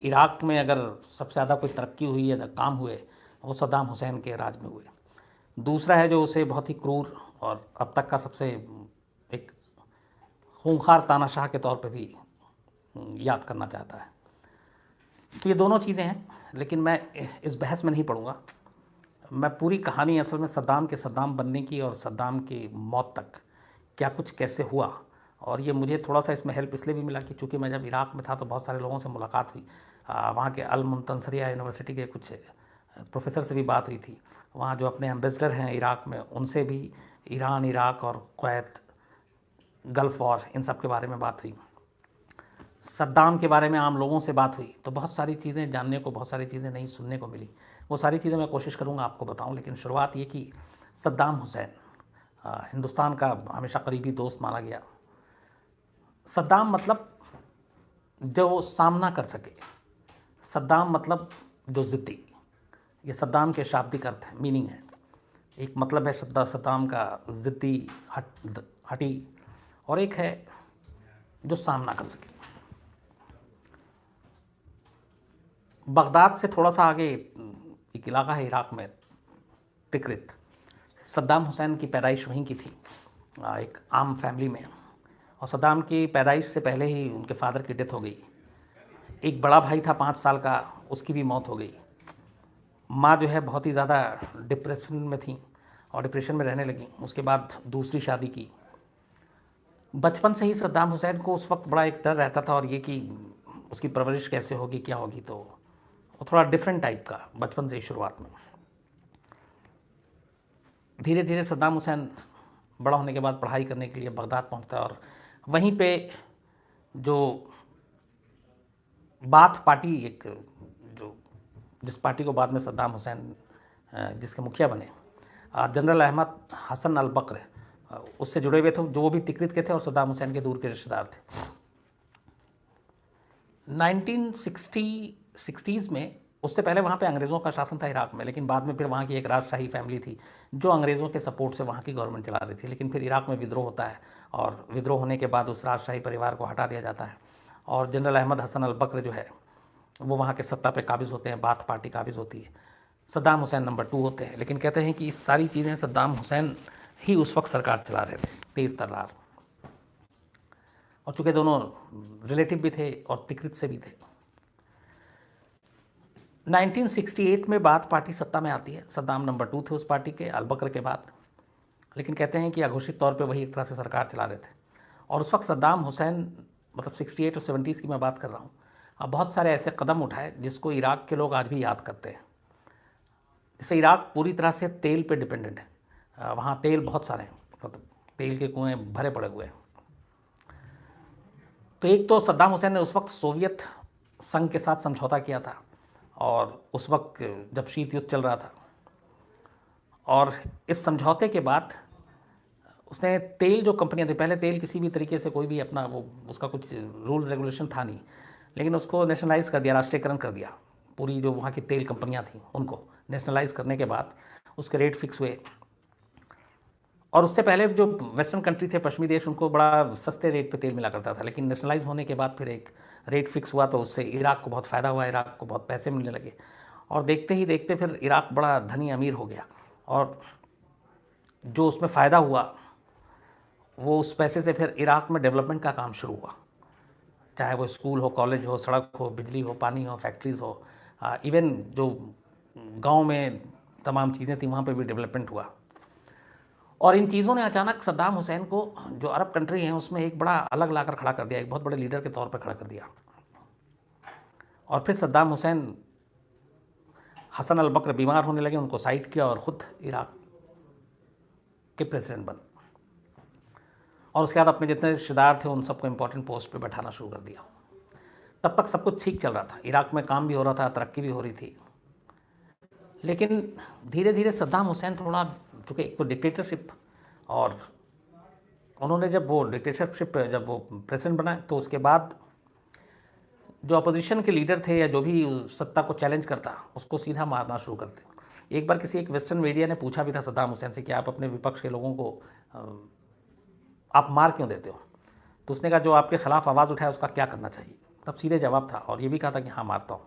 Iraq में अगर सबसे ज़्यादा कोई तरक्की हुई या काम हुए वो सद्दाम हुसैन के राज में हुए। दूसरा है जो उसे बहुत ही क्रूर और अब तक का सबसे एक खूंखार तानाशाह के तौर पे भी याद करना चाहता है। तो ये दोनों चीज़ें हैं, लेकिन मैं इस बहस में नहीं पढ़ूँगा। मैं पूरी कहानी असल में सद्दाम के सद्दाम बनने की और सद्दाम की मौत तक क्या कुछ कैसे हुआ, और ये मुझे थोड़ा सा इसमें हेल्प इसलिए भी मिला कि चूँकि मैं जब इराक़ में था तो बहुत सारे लोगों से मुलाकात हुई। वहाँ के अल मुंतसरिया यूनिवर्सिटी के कुछ प्रोफेसर से भी बात हुई थी। वहाँ जो अपने एम्बेसडर हैं इराक़ में उनसे भी ईरान, इराक़ और कुवैत, गल्फ़ वॉर, इन सब के बारे में बात हुई। सद्दाम के बारे में आम लोगों से बात हुई तो बहुत सारी चीज़ें जानने को, बहुत सारी चीज़ें नई सुनने को मिली। वो सारी चीज़ें मैं कोशिश करूँगा आपको बताऊँ, लेकिन शुरुआत ये कि सद्दाम हुसैन हिंदुस्तान का हमेशा करीबी दोस्त माना गया। सद्दाम मतलब जो सामना कर सके, सद्दाम मतलब जो ज़िद्दी। ये सद्दाम के शाब्दिक अर्थ है, मीनिंग है। एक मतलब है सद्दाम का ज़िद्दी, हटी, और एक है जो सामना कर सके। बगदाद से थोड़ा सा आगे एक इलाका है इराक़ में, तिक्रित। सद्दाम हुसैन की पैदाइश वहीं की थी, एक आम फैमिली में। और सद्दाम की पैदाइश से पहले ही उनके फादर की डेथ हो गई। एक बड़ा भाई था 5 साल का, उसकी भी मौत हो गई। माँ जो है बहुत ही ज़्यादा डिप्रेशन में थी और डिप्रेशन में रहने लगी। उसके बाद दूसरी शादी की। बचपन से ही सद्दाम हुसैन को उस वक्त बड़ा एक डर रहता था, और ये कि उसकी परवरिश कैसे होगी, क्या होगी। तो वो थोड़ा डिफरेंट टाइप का बचपन से ही शुरुआत में। धीरे धीरे सद्दाम हुसैन बड़ा होने के बाद पढ़ाई करने के लिए बगदाद पहुंचता है, और वहीं पे जो बाथ पार्टी, एक जो जिस पार्टी को बाद में सद्दाम हुसैन जिसके मुखिया बने, जनरल अहमद हसन अल बकर, उससे जुड़े हुए थे, जो वो भी तिक्रित के थे और सद्दाम हुसैन के दूर के रिश्तेदार थे। 1960s में, उससे पहले वहाँ पे अंग्रेज़ों का शासन था इराक़ में, लेकिन बाद में फिर वहाँ की एक राजशाही फैमिली थी जो अंग्रेज़ों के सपोर्ट से वहाँ की गवर्नमेंट चला रही थी। लेकिन फिर इराक़ में विद्रोह होता है, और विद्रोह होने के बाद उस राजशाही परिवार को हटा दिया जाता है, और जनरल अहमद हसन अल बकर जो है वो वहाँ के सत्ता पे काबिज़ होते हैं, बाथ पार्टी काबिज़ होती है। सद्दाम हुसैन नंबर 2 होते हैं। लेकिन कहते हैं कि इस सारी चीज़ें सद्दाम हुसैन ही उस वक्त सरकार चला रहे थे, तेज़ तर्रार, और चूँकि दोनों रिलेटिव भी थे और तिक्रित से भी थे। 1968 में बाथ पार्टी सत्ता में आती है। सद्दाम नंबर 2 थे उस पार्टी के, अल बकर के बाद। लेकिन कहते हैं कि अघोषित तौर पे वही एक तरह से सरकार चला रहे थे। और उस वक्त सद्दाम हुसैन, मतलब 68 और 70s की मैं बात कर रहा हूँ, अब बहुत सारे ऐसे कदम उठाए जिसको इराक़ के लोग आज भी याद करते हैं। जैसे इराक़ पूरी तरह से तेल पे डिपेंडेंट है। वहाँ तेल बहुत सारे हैं, मतलब तेल के कुएँ भरे पड़े हुए हैं। तो एक तो सद्दाम हुसैन ने उस वक्त सोवियत संघ के साथ समझौता किया था, और उस वक्त जब शीत युद्ध चल रहा था, और इस समझौते के बाद उसने तेल जो कंपनियां थी, पहले तेल किसी भी तरीके से कोई भी अपना वो उसका कुछ रूल रेगुलेशन था नहीं, लेकिन उसको नेशनलाइज़ कर दिया, राष्ट्रीयकरण कर दिया। पूरी जो वहाँ की तेल कंपनियां थीं उनको नेशनलाइज़ करने के बाद उसके रेट फिक्स हुए। और उससे पहले जो वेस्टर्न कंट्री थे, पश्चिमी देश, उनको बड़ा सस्ते रेट पे तेल मिला करता था। लेकिन नेशनलाइज होने के बाद फिर एक रेट फिक्स हुआ, तो उससे इराक़ को बहुत फ़ायदा हुआ, इराक़ को बहुत पैसे मिलने लगे, और देखते ही देखते फिर इराक़ बड़ा धनी अमीर हो गया। और जो उसमें फ़ायदा हुआ वो उस पैसे से फिर इराक़ में डेवलपमेंट का काम शुरू हुआ, चाहे वो स्कूल हो, कॉलेज हो, सड़क हो, बिजली हो, पानी हो, फैक्ट्रीज़ हो, इवन जो गाँव में तमाम चीज़ें थी वहाँ पर भी डेवलपमेंट हुआ। और इन चीज़ों ने अचानक सद्दाम हुसैन को, जो अरब कंट्री हैं उसमें एक बड़ा अलग लाकर खड़ा कर दिया, एक बहुत बड़े लीडर के तौर पर खड़ा कर दिया। और फिर सद्दाम हुसैन, हसन अल बकर बीमार होने लगे, उनको साइड किया और ख़ुद इराक़ के प्रेसिडेंट बन। और उसके बाद अपने जितने रिश्तेदार थे उन सबको इंपॉर्टेंट पोस्ट पे बैठाना शुरू कर दिया। तब तक सब कुछ ठीक चल रहा था, इराक़ में काम भी हो रहा था, तरक्की भी हो रही थी। लेकिन धीरे धीरे सद्दाम हुसैन थोड़ा, चूँकि एक तो डिक्टेटरशिप, और उन्होंने जब वो प्रेसिडेंट बना, तो उसके बाद जो अपोजिशन के लीडर थे या जो भी सत्ता को चैलेंज करता, उसको सीधा मारना शुरू करते। एक बार किसी एक वेस्टर्न मीडिया ने पूछा भी था सद्दाम हुसैन से कि आप अपने विपक्ष के लोगों को आप मार क्यों देते हो। तो उसने कहा जो आपके ख़िलाफ़ आवाज़ उठाए उसका क्या करना चाहिए। तब सीधे जवाब था और ये भी कहा था कि हाँ मारता हूँ।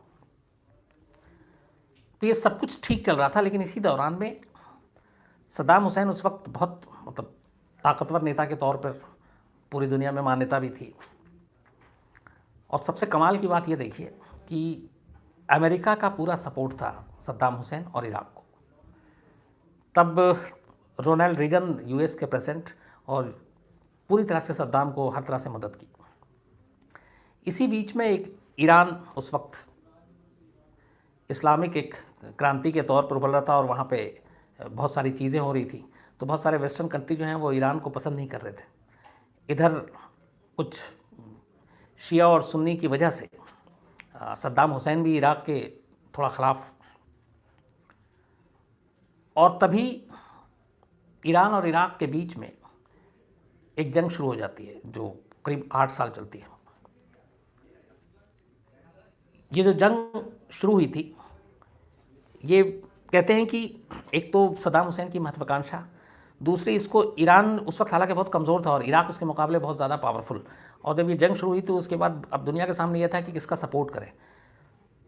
तो ये सब कुछ ठीक चल रहा था, लेकिन इसी दौरान में सद्दाम हुसैन उस वक्त बहुत मतलब ताकतवर नेता के तौर पर पूरी दुनिया में मान्यता भी थी। और सबसे कमाल की बात ये देखिए कि अमेरिका का पूरा सपोर्ट था सद्दाम हुसैन और इराक को। तब रोनाल्ड रीगन यूएस के प्रेसिडेंट, और पूरी तरह से सद्दाम को हर तरह से मदद की। इसी बीच में एक ईरान उस वक्त इस्लामिक एक क्रांति के तौर पर उभर रहा था और वहाँ पे बहुत सारी चीज़ें हो रही थी। तो बहुत सारे वेस्टर्न कंट्री जो हैं वो ईरान को पसंद नहीं कर रहे थे। इधर कुछ शिया और सुन्नी की वजह से सद्दाम हुसैन भी इराक के थोड़ा ख़िलाफ़, और तभी ईरान और इराक के बीच में एक जंग शुरू हो जाती है जो करीब 8 साल चलती है। ये जो जंग शुरू हुई थी, ये कहते हैं कि एक तो सद्दाम हुसैन की महत्वाकांक्षा, दूसरी इसको ईरान उस वक्त हालांकि बहुत कमज़ोर था और इराक उसके मुकाबले बहुत ज़्यादा पावरफुल। और जब ये जंग शुरू हुई तो उसके बाद अब दुनिया के सामने यह था कि किसका सपोर्ट करें।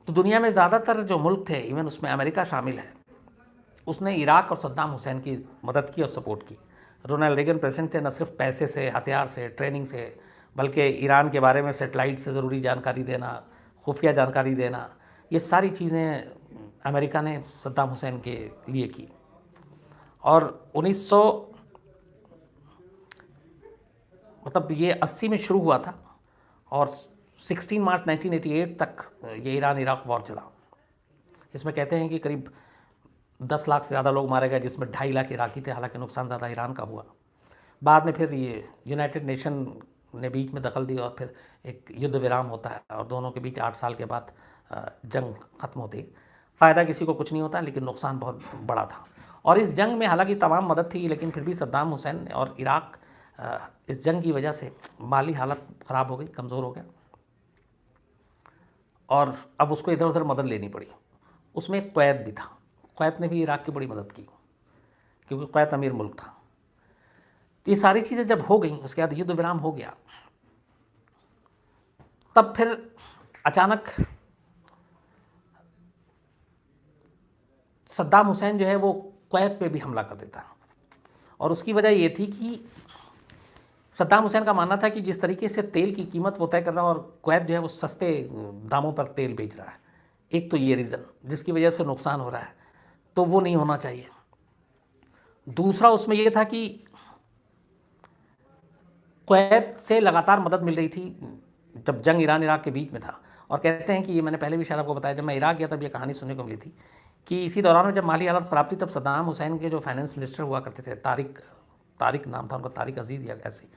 तो दुनिया में ज़्यादातर जो मुल्क थे, इवन उसमें अमेरिका शामिल है, उसने इराक और सद्दाम हुसैन की मदद की और सपोर्ट की। रोनाल्ड रेगन प्रेसिडेंट थे, न सिर्फ पैसे से, हथियार से, ट्रेनिंग से, बल्कि ईरान के बारे में सेटेलाइट से ज़रूरी जानकारी देना, खुफिया जानकारी देना, ये सारी चीज़ें अमेरिका ने सद्दाम हुसैन के लिए की। और 1980 में शुरू हुआ था और 16 मार्च 1988 तक ये ईरान इराक वॉर चला। इसमें कहते हैं कि करीब 10 लाख से ज़्यादा लोग मारे गए, जिसमें 2.5 लाख इराकी थे। हालांकि नुकसान ज़्यादा ईरान का हुआ। बाद में फिर ये यूनाइटेड नेशन ने बीच में दखल दी और फिर एक युद्ध विराम होता है और दोनों के बीच 8 साल के बाद जंग ख़त्म होती है। फ़ायदा किसी को कुछ नहीं होता, लेकिन नुकसान बहुत बड़ा था। और इस जंग में हालांकि तमाम मदद थी, लेकिन फिर भी सद्दाम हुसैन और इराक इस जंग की वजह से माली हालत ख़राब हो गई, कमज़ोर हो गया और अब उसको इधर उधर मदद लेनी पड़ी। उसमें कुवैत भी था। कुवैत ने भी इराक की बड़ी मदद की क्योंकि कुवैत अमीर मुल्क था। तो ये सारी चीज़ें जब हो गई, उसके बाद युद्ध विराम हो गया, तब फिर अचानक सद्दाम हुसैन जो है वो कुवैत पे भी हमला कर देता। और उसकी वजह ये थी कि सद्दाम हुसैन का मानना था कि जिस तरीके से तेल की कीमत वो तय कर रहा है और कुवैत जो है वो सस्ते दामों पर तेल बेच रहा है, एक तो ये रीज़न जिसकी वजह से नुकसान हो रहा है, तो वो नहीं होना चाहिए। दूसरा उसमें यह था कि कुवैत से लगातार मदद मिल रही थी जब जंग ईरान इराक के बीच में था। और कहते हैं कि ये मैंने पहले भी शायद आपको बताया, जब मैं इराक गया तब ये कहानी सुनने को मिली थी कि इसी दौरान में जब माली हालत ख़राब थी, तब सद्दाम हुसैन के जो फाइनेंस मिनिस्टर हुआ करते थे, तारिक नाम था उनका, तारिक अजीज़ या ऐसे,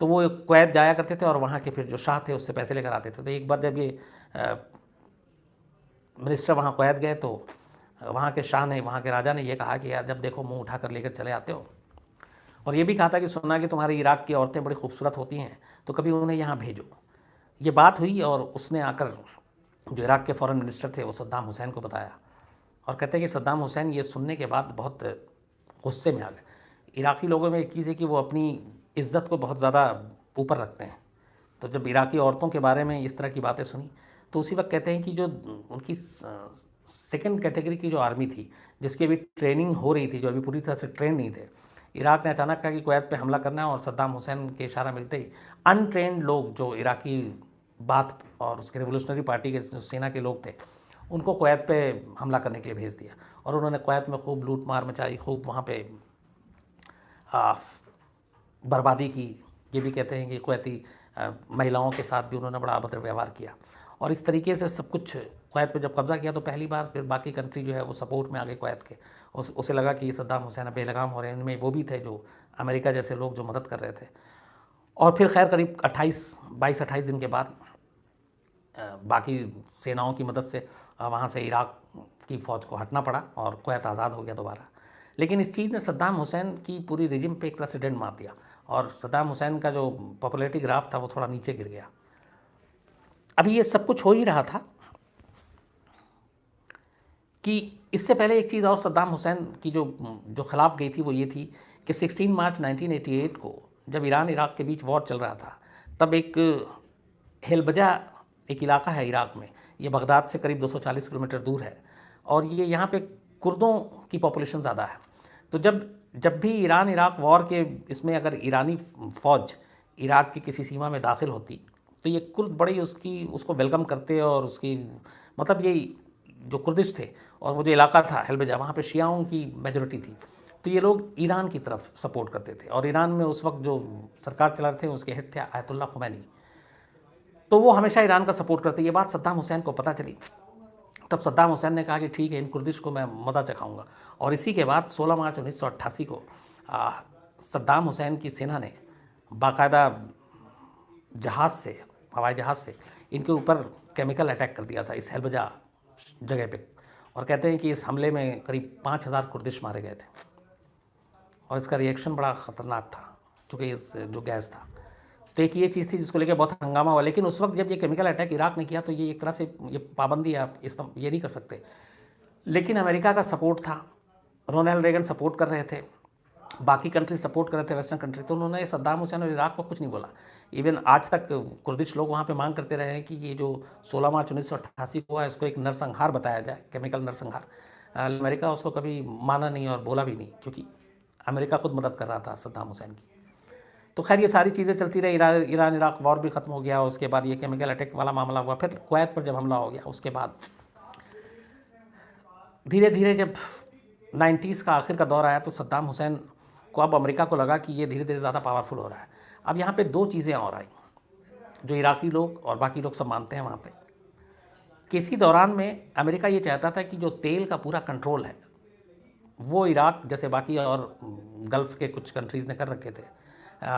तो वो कुवैत जाया करते थे और वहाँ के फिर जो शाह थे उससे पैसे लेकर आते थे। तो एक बार जब ये मिनिस्टर वहाँ कुवैत गए तो वहाँ के शाह ने, वहाँ के राजा ने ये कहा कि यार जब देखो मुँह उठा कर लेकर चले आते हो, और ये भी कहा था कि सुना कि तुम्हारी इराक की औरतें बड़ी खूबसूरत होती हैं, तो कभी उन्हें यहाँ भेजो। ये बात हुई और उसने आकर जो इराक के फॉरेन मिनिस्टर थे वो सद्दाम हुसैन को बताया और कहते हैं कि सद्दाम हुसैन ये सुनने के बाद बहुत गुस्से में आ गए। इराकी लोगों में एक चीज़ है कि वो अपनी इज़्ज़त को बहुत ज़्यादा ऊपर रखते हैं। तो जब इराकी औरतों के बारे में इस तरह की बातें सुनी तो उसी वक्त कहते हैं कि जो उनकी सेकंड कैटेगरी की जो आर्मी थी, जिसकी अभी ट्रेनिंग हो रही थी, जो अभी पूरी तरह से ट्रेन नहीं थे, इराक ने अचानक कहा कि कुवैत पे हमला करना है और सद्दाम हुसैन के इशारा मिलते ही अनट्रेंड लोग जो इराकी बात और उसके रेवोल्यूशनरी पार्टी के सेना के लोग थे, उनको कुवैत पे हमला करने के लिए भेज दिया। और उन्होंने कुवैत में खूब लूट मार मचाई, खूब वहाँ पे बर्बादी की। ये भी कहते हैं कि कुवैती महिलाओं के साथ भी उन्होंने बड़ा अभद्र व्यवहार किया। और इस तरीके से सब कुछ कुवैत पे जब कब्ज़ा किया तो पहली बार फिर बाकी कंट्री जो है वो सपोर्ट में आ गए कुवैत के। उसे लगा कि सद्दाम हुसैन बेलगाम हो रहे हैं। इनमें वो भी थे जो अमेरिका जैसे लोग जो मदद कर रहे थे। और फिर खैर करीब 22-28 दिन के बाद बाकी सेनाओं की मदद से वहाँ से इराक की फ़ौज को हटना पड़ा और कुवैत आज़ाद हो गया दोबारा। लेकिन इस चीज़ ने सद्दाम हुसैन की पूरी रिजिम पे एक तरह से डेंट मार दिया और सद्दाम हुसैन का जो पॉपुलैरिटी ग्राफ था वो थोड़ा नीचे गिर गया। अभी ये सब कुछ हो ही रहा था कि इससे पहले एक चीज़ और सद्दाम हुसैन की जो खिलाफ गई थी वो ये थी कि 16 मार्च 1988 को जब ईरान इराक के बीच वॉर चल रहा था, तब एक हेलबजा एक इलाका है इराक में, ये बगदाद से करीब 240 किलोमीटर दूर है, और ये यहाँ पे कुर्दों की पॉपुलेशन ज़्यादा है। तो जब भी ईरान इराक वॉर के इसमें अगर ईरानी फ़ौज इराक की किसी सीमा में दाखिल होती, तो ये कुर्द बड़ी उसको वेलकम करते, और उसकी मतलब ये जो कुर्दिश थे और वो जो इलाका था हेलबजा, वहाँ पे शियाओं की मेजॉरिटी थी, तो ये लोग ईरान की तरफ सपोर्ट करते थे। और ईरान में उस वक्त जो सरकार चला रहे थे उसके हेड थे आयतुल्ला खुमैनी, तो वो हमेशा ईरान का सपोर्ट करते। ये बात सद्दाम हुसैन को पता चली, तब सद्दाम हुसैन ने कहा कि ठीक है, इन कुर्दिश को मैं मदद चखाऊंगा। और इसी के बाद 16 मार्च 1988 को सद्दाम हुसैन की सेना ने बाकायदा जहाज़ से, हवाई जहाज़ से इनके ऊपर केमिकल अटैक कर दिया था इस हेलबजा जगह पे। और कहते हैं कि इस हमले में करीब 5000 कुर्दिश मारे गए थे, और इसका रिएक्शन बड़ा ख़तरनाक था क्योंकि इस जो गैस था। तो एक ये चीज़ थी जिसको लेकर बहुत हंगामा हुआ। लेकिन उस वक्त जब ये केमिकल अटैक इराक ने किया, तो ये एक तरह से ये पाबंदी है, आप ये नहीं कर सकते। लेकिन अमेरिका का सपोर्ट था, रोनाल्ड रेगन सपोर्ट कर रहे थे, बाकी कंट्री सपोर्ट कर रहे थे, वेस्टर्न कंट्री, तो उन्होंने सद्दाम हुसैन और इराक को कुछ नहीं बोला। इवन आज तक कुर्दिश लोग वहाँ पे मांग करते रहे हैं कि ये जो 16 मार्च 1988 को हुआ, इसको एक नरसंहार बताया जाए, केमिकल नरसंहार। अमेरिका उसको कभी माना नहीं और बोला भी नहीं, क्योंकि अमेरिका खुद मदद कर रहा था सद्दाम हुसैन की। तो खैर ये सारी चीज़ें चलती रही, ईरान इराक वॉर भी ख़त्म हो गया, उसके बाद ये केमिकल अटैक वाला मामला हुआ। फिर कुवैत पर जब हमला हो गया, उसके बाद धीरे धीरे जब 90s का आखिर का दौर आया, तो सद्दाम हुसैन को, अब अमेरिका को लगा कि ये धीरे धीरे ज़्यादा पावरफुल हो रहा है। अब यहाँ पे दो चीज़ें और आई जो इराकी लोग और बाकी लोग सब मानते हैं वहाँ पे। किसी दौरान में अमेरिका ये चाहता था कि जो तेल का पूरा कंट्रोल है वो इराक जैसे बाकी और गल्फ़ के कुछ कंट्रीज़ ने कर रखे थे,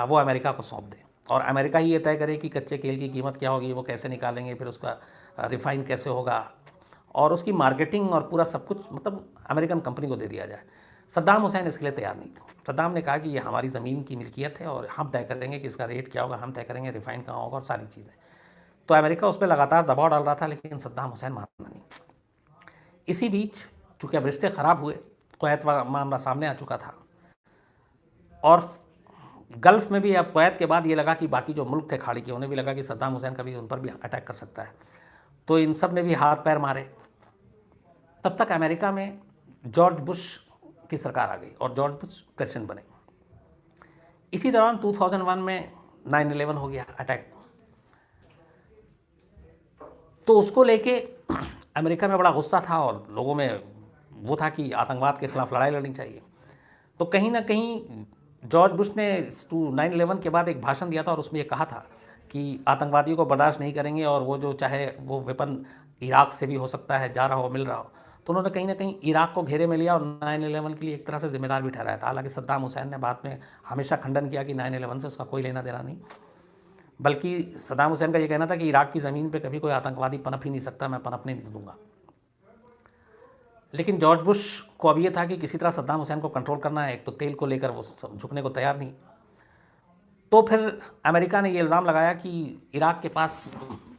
वो अमेरिका को सौंप दे, और अमेरिका ही ये तय करे कि कच्चे तेल की कीमत क्या होगी, वो कैसे निकालेंगे, फिर उसका रिफ़ाइन कैसे होगा, और उसकी मार्केटिंग और पूरा सब कुछ मतलब अमेरिकन कंपनी को दे दिया जाए। सद्दाम हुसैन इसके लिए तैयार नहीं थे। सद्दाम ने कहा कि ये हमारी ज़मीन की मिल्कियत है और हम तय करेंगे कि इसका रेट क्या होगा, हम तय करेंगे रिफ़ाइन कहाँ होगा और सारी चीज़ें। तो अमेरिका उस पर लगातार दबाव डाल रहा था, लेकिन सद्दाम हुसैन माना नहीं। इसी बीच चूँकि अब रिश्ते ख़राब हुए, कुवैत का मामला सामने आ चुका था, और गल्फ़ में भी अब कुवैत के बाद ये लगा कि बाकी जो मुल्क थे खाड़ी के, उन्हें भी लगा कि सद्दाम हुसैन कभी उन पर भी अटैक कर सकता है, तो इन सब ने भी हाथ पैर मारे। तब तक अमेरिका में जॉर्ज बुश की सरकार आ गई और जॉर्ज बुश प्रेसिडेंट बने। इसी दौरान 2001 में 9/11 हो गया अटैक, तो उसको लेके अमेरिका में बड़ा गुस्सा था और लोगों में वो था कि आतंकवाद के खिलाफ लड़ाई लड़नी चाहिए। तो कहीं ना कहीं जॉर्ज बुश ने 9/11 के बाद एक भाषण दिया था, और उसमें ये कहा था कि आतंकवादियों को बर्दाश्त नहीं करेंगे, और वो जो चाहे वो वेपन इराक से भी हो सकता है, जा रहा हो, मिल रहा हो। तो उन्होंने कहीं ना कहीं इराक को घेरे में लिया और 9/11 के लिए एक तरह से जिम्मेदार भी ठहराया था। हालांकि सद्दाम हुसैन ने बाद में हमेशा खंडन किया कि 9/11 से उसका कोई लेना देना नहीं, बल्कि सद्दाम हुसैन का ये कहना था कि इराक की ज़मीन पे कभी कोई आतंकवादी पनप ही नहीं सकता, मैं पनपने नहीं दूंगा। लेकिन जॉर्ज बुश को अब ये था कि किसी तरह सद्दाम हुसैन को कंट्रोल करना है, एक तो तेल को लेकर वो झुकने को तैयार नहीं। तो फिर अमेरिका ने ये इल्ज़ाम लगाया कि इराक के पास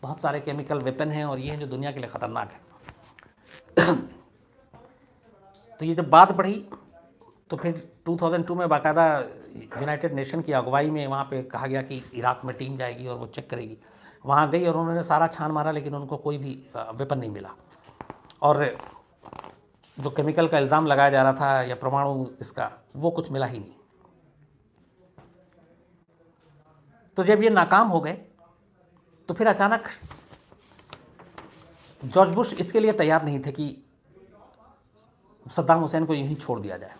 बहुत सारे केमिकल वेपन हैं और ये हैं जो दुनिया के लिए ख़तरनाक है। तो ये जब बात बढ़ी, तो फिर 2002 में बाकायदा यूनाइटेड नेशन की अगुवाई में वहाँ पे कहा गया कि इराक में टीम जाएगी और वो चेक करेगी। वहाँ गई और उन्होंने सारा छान मारा, लेकिन उनको कोई भी वेपन नहीं मिला, और जो केमिकल का इल्ज़ाम लगाया जा रहा था या परमाणु इसका, वो कुछ मिला ही नहीं। तो जब ये नाकाम हो गए, तो फिर अचानक जॉर्ज बुश इसके लिए तैयार नहीं थे कि सद्दाम हुसैन को यूं ही छोड़ दिया जाए।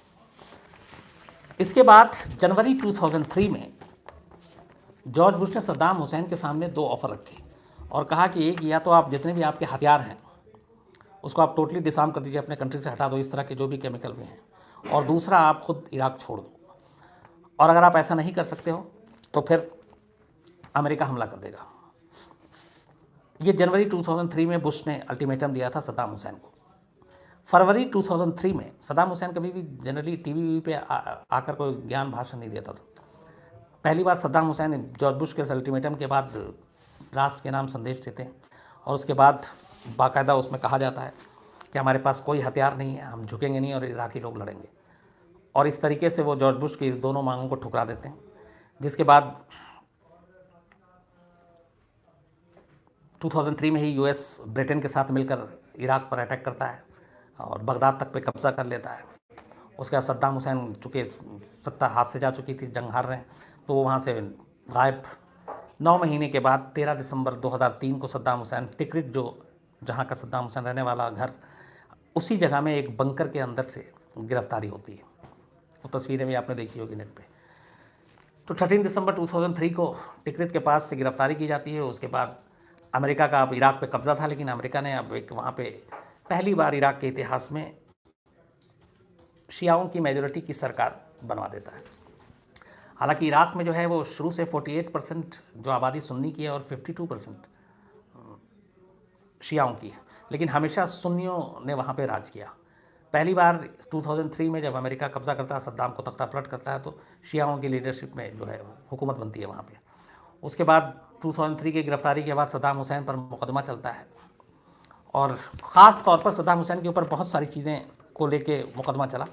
इसके बाद जनवरी 2003 में जॉर्ज बुश ने सद्दाम हुसैन के सामने दो ऑफ़र रखे और कहा कि एक, या तो आप जितने भी आपके हथियार हैं उसको आप टोटली डिसआर्म कर दीजिए, अपने कंट्री से हटा दो, इस तरह के जो भी केमिकल भी हैं, और दूसरा आप खुद इराक छोड़ दो, और अगर आप ऐसा नहीं कर सकते हो तो फिर अमेरिका हमला कर देगा। ये जनवरी 2003 में बुश ने अल्टीमेटम दिया था सद्दाम हुसैन को। फरवरी 2003 में सद्दाम हुसैन कभी भी जनरली टीवी पे आकर कोई ज्ञान भाषण नहीं देता था। पहली बार सद्दाम हुसैन जॉर्ज बुश के अल्टीमेटम के बाद राष्ट्र के नाम संदेश देते हैं, और उसके बाद बाकायदा उसमें कहा जाता है कि हमारे पास कोई हथियार नहीं है, हम झुकेंगे नहीं और इराकी लोग लड़ेंगे, और इस तरीके से वो जॉर्ज बुश की इस दोनों मांगों को ठुकरा देते हैं। जिसके बाद 2003 में ही यूएस ब्रिटेन के साथ मिलकर इराक पर अटैक करता है और बगदाद तक पे कब्जा कर लेता है। उसके बाद सद्दाम हुसैन, चूँकि सत्ता हाथ से जा चुकी थी, जंग हार रहे हैं, तो वो वहाँ से गायब। 9 महीने के बाद 13 दिसंबर 2003 को सद्दाम हुसैन टिकरित, जो जहाँ का सद्दाम हुसैन रहने वाला घर, उसी जगह में एक बंकर के अंदर से गिरफ्तारी होती है। वो तस्वीरें भी आपने देखी होगी नेट पे। तो 13 दिसंबर 2003 को टिकरित के पास से गिरफ्तारी की जाती है। उसके बाद अमेरिका का अब इराक पे कब्जा था, लेकिन अमेरिका ने अब एक वहाँ पे पहली बार इराक के इतिहास में शियाओं की मेजॉरिटी की सरकार बनवा देता है। हालांकि इराक में जो है वो शुरू से 48% जो आबादी सुन्नी की है और 52% शियाओं की है, लेकिन हमेशा सुन्नियों ने वहाँ पे राज किया। पहली बार 2003 में जब अमेरिका कब्जा करता है, सद्दाम को तख्ता पलट करता है, तो शियाओं की लीडरशिप में जो है हुकूमत बनती है वहाँ पे। उसके बाद 2003 की गिरफ्तारी के बाद सद्दाम हुसैन पर मुकदमा चलता है और ख़ास तौर पर सद्दाम हुसैन के ऊपर बहुत सारी चीज़ें को लेके मुकदमा चला,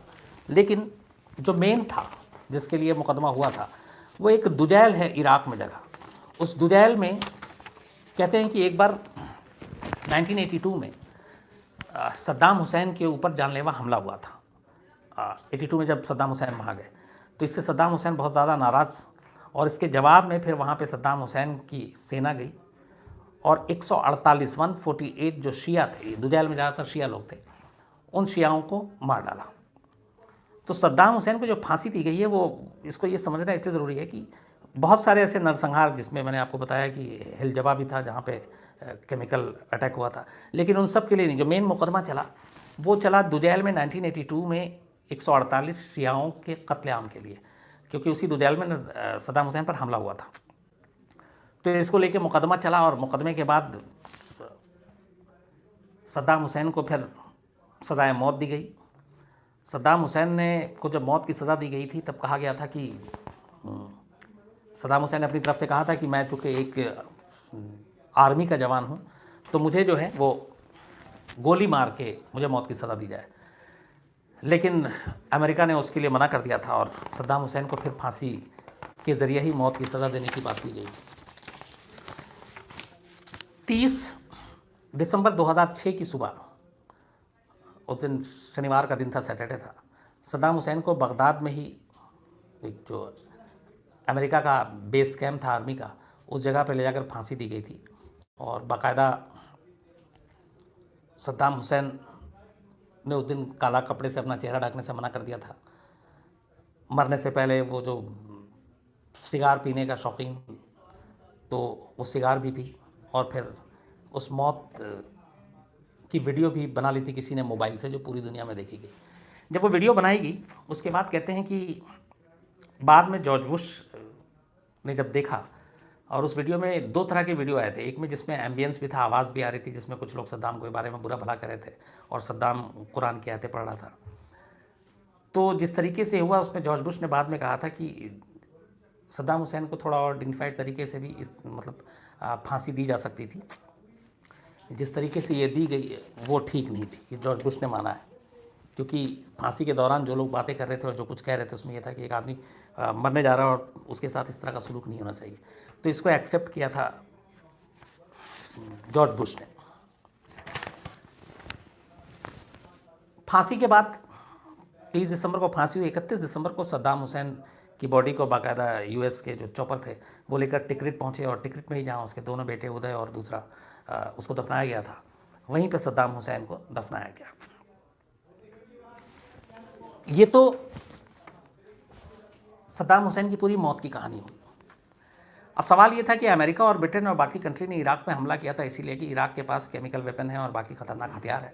लेकिन जो मेन था जिसके लिए मुकदमा हुआ था वो एक दुजैल है इराक में जगह। उस दुजैल में कहते हैं कि एक बार 1982 में सद्दाम हुसैन के ऊपर जानलेवा हमला हुआ था। 82 में जब सद्दाम हुसैन वहाँ गए, तो इससे सद्दाम हुसैन बहुत ज़्यादा नाराज़, और इसके जवाब में फिर वहाँ पे सद्दाम हुसैन की सेना गई और 148 जो शिया थे, दुजैल में ज़्यादातर शिया लोग थे, उन शियाओं को मार डाला। तो सद्दाम हुसैन को जो फांसी दी गई है, वो इसको ये समझना इसलिए ज़रूरी है कि बहुत सारे ऐसे नरसंहार, जिसमें मैंने आपको बताया कि हिलजबा भी था जहाँ पे केमिकल अटैक हुआ था, लेकिन उन सब के लिए नहीं। जो मेन मुकदमा चला वो चला दुजैल में 1982 में 148 शियाओं के कत्लेआम के लिए, क्योंकि उसी दुजैल में सद्दाम हुसैन पर हमला हुआ था। तो इसको लेके मुकदमा चला और मुकदमे के बाद सद्दाम हुसैन को फिर सज़ाए मौत दी गई। सद्दाम हुसैन ने को जब मौत की सज़ा दी गई थी, तब कहा गया था कि सद्दाम हुसैन ने अपनी तरफ से कहा था कि मैं चूँकि एक आर्मी का जवान हूँ, तो मुझे जो है वो गोली मार के मुझे मौत की सज़ा दी जाए। लेकिन अमेरिका ने उसके लिए मना कर दिया था और सद्दाम हुसैन को फिर फांसी के ज़रिए ही मौत की सज़ा देने की बात की गई। 30 दिसंबर 2006 की सुबह, उस दिन शनिवार का दिन था, सैटरडे था, सद्दाम हुसैन को बगदाद में ही एक जो अमेरिका का बेस कैंप था आर्मी का, उस जगह पर ले जाकर फांसी दी गई थी। और बाकायदा सद्दाम हुसैन ने उस दिन काला कपड़े से अपना चेहरा ढकने से मना कर दिया था। मरने से पहले वो जो सिगार पीने का शौकीन, तो वो सिगार भी पी, और फिर उस मौत की वीडियो भी बना ली थी किसी ने मोबाइल से, जो पूरी दुनिया में देखी गई। जब वो वीडियो बनाई गई, उसके बाद कहते हैं कि बाद में जॉर्ज बुश ने जब देखा, और उस वीडियो में 2 तरह के वीडियो आए थे। एक में जिसमें एम्बियंस भी था, आवाज़ भी आ रही थी, जिसमें कुछ लोग सद्दाम के बारे में बुरा भला कर रहे थे और सद्दाम कुरान की आयतें पढ़ रहा था। तो जिस तरीके से हुआ, उसमें जॉर्ज बुश ने बाद में कहा था कि सद्दाम हुसैन को थोड़ा और डिग्निफाइड तरीके से भी फांसी दी जा सकती थी। जिस तरीके से ये दी गई वो ठीक नहीं थी, ये जॉर्ज बुश ने माना है। क्योंकि फांसी के दौरान जो लोग बातें कर रहे थे और जो कुछ कह रहे थे, उसमें यह था कि एक आदमी मरने जा रहा है और उसके साथ इस तरह का सलूक नहीं होना चाहिए। तो इसको एक्सेप्ट किया था जॉर्ज बुश ने। फांसी के बाद 30 दिसंबर को फांसी हुई। 31 दिसंबर को सद्दाम हुसैन की बॉडी को बाकायदा यूएस के जो चॉपर थे वो लेकर टिकरित पहुंचे, और टिकरित में ही जहां उसके दोनों बेटे उदय और दूसरा उसको दफनाया गया था, वहीं पे सद्दाम हुसैन को दफनाया गया। ये तो सद्दाम हुसैन की पूरी मौत की कहानी हुई। अब सवाल ये था कि अमेरिका और ब्रिटेन और बाकी कंट्री ने इराक में हमला किया था इसीलिए कि इराक के पास केमिकल वेपन है और बाकी ख़तरनाक हथियार है।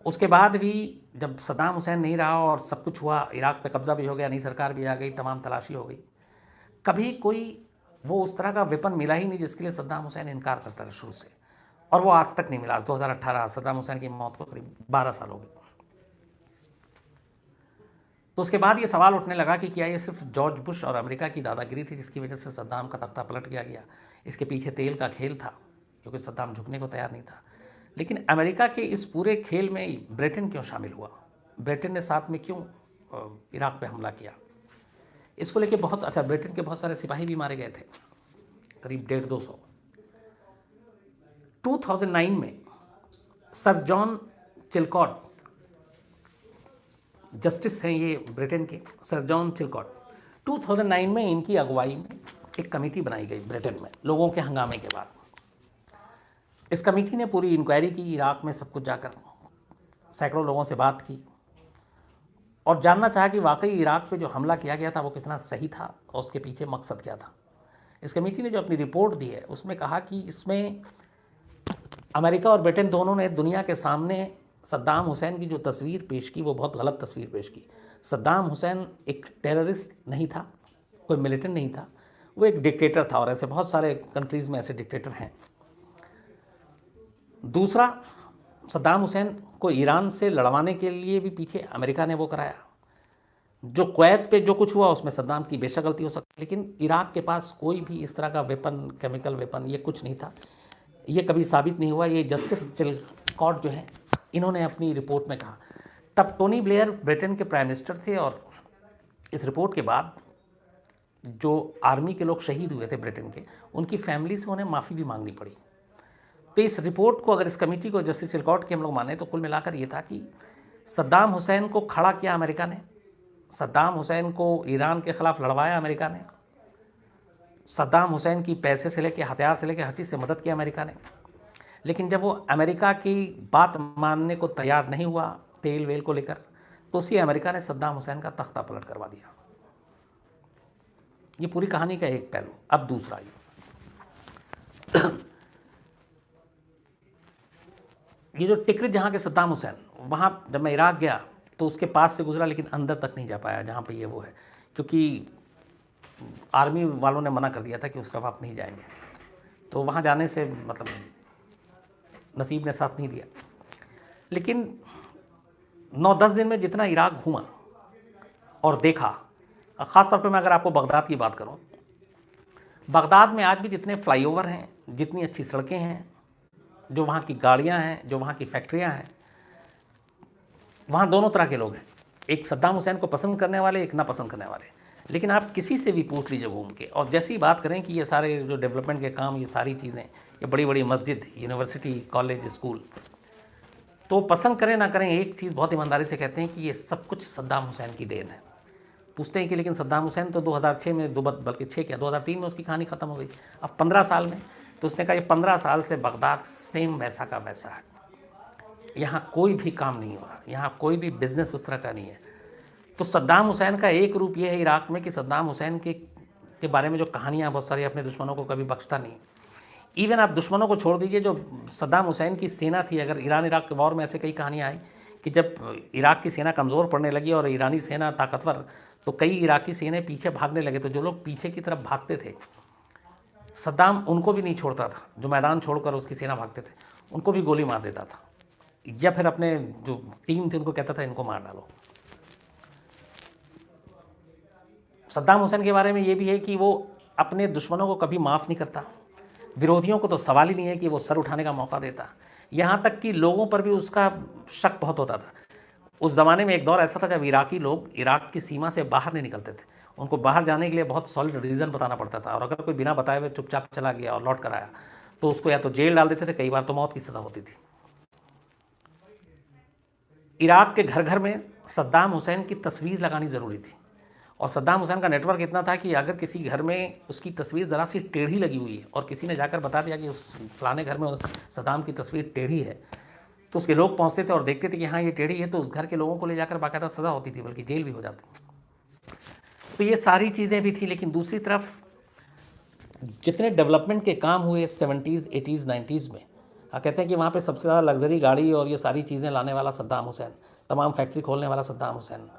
उसके बाद भी जब सद्दाम हुसैन नहीं रहा और सब कुछ हुआ, इराक पे कब्ज़ा भी हो गया, नई सरकार भी आ गई, तमाम तलाशी हो गई, कभी कोई वो उस तरह का वेपन मिला ही नहीं जिसके लिए सद्दाम हुसैन इनकार करता रहा शुरू से, और वो आज तक नहीं मिला। आज 2018, सद्दाम हुसैन की मौत को करीब 12 साल हो गए। तो उसके बाद ये सवाल उठने लगा कि क्या ये सिर्फ जॉर्ज बुश और अमेरिका की दादागिरी थी जिसकी वजह से सद्दाम का तख्ता पलट गया, इसके पीछे तेल का खेल था, क्योंकि सद्दाम झुकने को तैयार नहीं था। लेकिन अमेरिका के इस पूरे खेल में ब्रिटेन क्यों शामिल हुआ, ब्रिटेन ने साथ में क्यों इराक पे हमला किया, इसको लेके ब्रिटेन के बहुत सारे सिपाही भी मारे गए थे, करीब 150-200। 2009 में सर जॉन चिलकॉट, जस्टिस हैं ये ब्रिटेन के, सर जॉन चिलकॉट, 2009 में इनकी अगुवाई में एक कमेटी बनाई गई ब्रिटेन में लोगों के हंगामे के बाद। इस कमेटी ने पूरी इंक्वायरी की, इराक में सब कुछ जाकर सैकड़ों लोगों से बात की और जानना चाहा कि वाकई इराक पे जो हमला किया गया था वो कितना सही था और उसके पीछे मकसद क्या था। इस कमेटी ने जो अपनी रिपोर्ट दी है उसमें कहा कि इसमें अमेरिका और ब्रिटेन दोनों ने दुनिया के सामने सद्दाम हुसैन की जो तस्वीर पेश की वो बहुत गलत तस्वीर पेश की। सद्दाम हुसैन एक टेररिस्ट नहीं था, कोई मिलिटेंट नहीं था, वो एक डिक्टेटर था और ऐसे बहुत सारे कंट्रीज़ में ऐसे डिक्टेटर हैं। दूसरा, सद्दाम हुसैन को ईरान से लड़वाने के लिए भी पीछे अमेरिका ने वो कराया। जो कुवैत पे जो कुछ हुआ उसमें सद्दाम की बेशक गलती हो सकती है, लेकिन इराक के पास कोई भी इस तरह का वेपन, केमिकल वेपन, ये कुछ नहीं था। ये कभी साबित नहीं हुआ। ये जस्टिस चिलकॉट जो है इन्होंने अपनी रिपोर्ट में कहा। तब टोनी ब्लेयर ब्रिटेन के प्राइम मिनिस्टर थे और इस रिपोर्ट के बाद जो आर्मी के लोग शहीद हुए थे ब्रिटेन के, उनकी फैमिली से उन्हें माफ़ी भी मांगनी पड़ी। तो इस रिपोर्ट को, अगर इस कमेटी को, जस्टिस चिलकॉट की हम लोग माने, तो कुल मिलाकर ये था कि सद्दाम हुसैन को खड़ा किया अमेरिका ने, सद्दाम हुसैन को ईरान के ख़िलाफ़ लड़वाया अमेरिका ने, सद्दाम हुसैन की पैसे से लेकर, हथियार से लेकर, हर चीज़ से मदद की अमेरिका ने। लेकिन जब वो अमेरिका की बात मानने को तैयार नहीं हुआ तेल वेल को लेकर, तो उसी अमेरिका ने सद्दाम हुसैन का तख्ता पलट करवा दिया। ये पूरी कहानी का एक पहलू। अब दूसरा, ये जो टिकरित जहाँ के सद्दाम हुसैन, वहाँ जब मैं इराक गया तो उसके पास से गुजरा, लेकिन अंदर तक नहीं जा पाया जहाँ पे ये वो है, क्योंकि आर्मी वालों ने मना कर दिया था कि उस तरफ आप नहीं जाएंगे। तो वहाँ जाने से मतलब नसीब ने साथ नहीं दिया। लेकिन 9-10 दिन में जितना इराक घूमा और देखा, ख़ास तौर पे मैं अगर आपको बगदाद की बात करूं, बगदाद में आज भी जितने फ्लाईओवर हैं, जितनी अच्छी सड़कें हैं, जो वहाँ की गाड़ियाँ हैं, जो वहाँ की फैक्ट्रियाँ हैं, वहाँ दोनों तरह के लोग हैं। एक सद्दाम हुसैन को पसंद करने वाले, एक ना पसंद करने वाले। लेकिन आप किसी से भी पूछ लीजिए घूम के, और जैसी बात करें कि ये सारे जो डेवलपमेंट के काम, ये सारी चीज़ें, ये बड़ी बड़ी मस्जिद, यूनिवर्सिटी, कॉलेज, स्कूल, तो पसंद करें ना करें, एक चीज़ बहुत ईमानदारी से कहते हैं कि ये सब कुछ सद्दाम हुसैन की देन है। पूछते हैं कि लेकिन सद्दाम हुसैन तो 2006 में, बल्कि 6 क्या 2003 में उसकी कहानी ख़त्म हो गई, अब 15 साल में। तो उसने कहा ये 15 साल से बगदाद सेम वैसा का वैसा है, यहाँ कोई भी काम नहीं हो रहा, यहाँ कोई भी बिजनेस उस तरह का नहीं है। तो सद्दाम हुसैन का एक रूप ये है इराक में कि सद्दाम हुसैन के बारे में जो कहानियाँ बहुत सारी, अपने दुश्मनों को कभी बख्शता नहीं। इवन आप दुश्मनों को छोड़ दीजिए, जो सद्दाम हुसैन की सेना थी, अगर ईरान इराक के वॉर में ऐसे कई कहानियाँ आई कि जब इराक की सेना कमज़ोर पड़ने लगी और ईरानी सेना ताकतवर, तो कई इराकी सेना पीछे भागने लगे। तो जो लोग पीछे की तरफ भागते थे, सद्दाम उनको भी नहीं छोड़ता था। जो मैदान छोड़कर उसकी सेना भागते थे, उनको भी गोली मार देता था, या फिर अपने जो टीम थी उनको कहता था इनको मार डालो। सद्दाम हुसैन के बारे में ये भी है कि वो अपने दुश्मनों को कभी माफ़ नहीं करता, विरोधियों को तो सवाल ही नहीं है कि वो सर उठाने का मौका देता। यहाँ तक कि लोगों पर भी उसका शक बहुत होता था। उस ज़माने में एक दौर ऐसा था जब इराकी लोग इराक की सीमा से बाहर नहीं निकलते थे। उनको बाहर जाने के लिए बहुत सॉलिड रीज़न बताना पड़ता था, और अगर कोई बिना बताए हुए चुपचाप चला गया और लौट कर आया तो उसको या तो जेल डाल देते थे, कई बार तो मौत की सज़ा होती थी। इराक के घर घर में सद्दाम हुसैन की तस्वीर लगानी ज़रूरी थी, और सद्दाम हुसैन का नेटवर्क इतना था कि अगर किसी घर में उसकी तस्वीर ज़रा सी टेढ़ी लगी हुई है और किसी ने जाकर बता दिया कि उस फलाने घर में सद्दाम की तस्वीर टेढ़ी है, तो उसके लोग पहुंचते थे और देखते थे कि हाँ ये टेढ़ी है, तो उस घर के लोगों को ले जाकर बाकायदा सज़ा होती थी, बल्कि जेल भी हो जाती। तो ये सारी चीज़ें भी थी। लेकिन दूसरी तरफ जितने डेवलपमेंट के काम हुए 70s, 80s, 90s में, कहते हैं कि वहाँ पे सबसे ज़्यादा लग्जरी गाड़ी और ये सारी चीज़ें लाने वाला सद्दाम हुसैन, तमाम फैक्ट्री खोलने वाला सद्दाम हुसैन,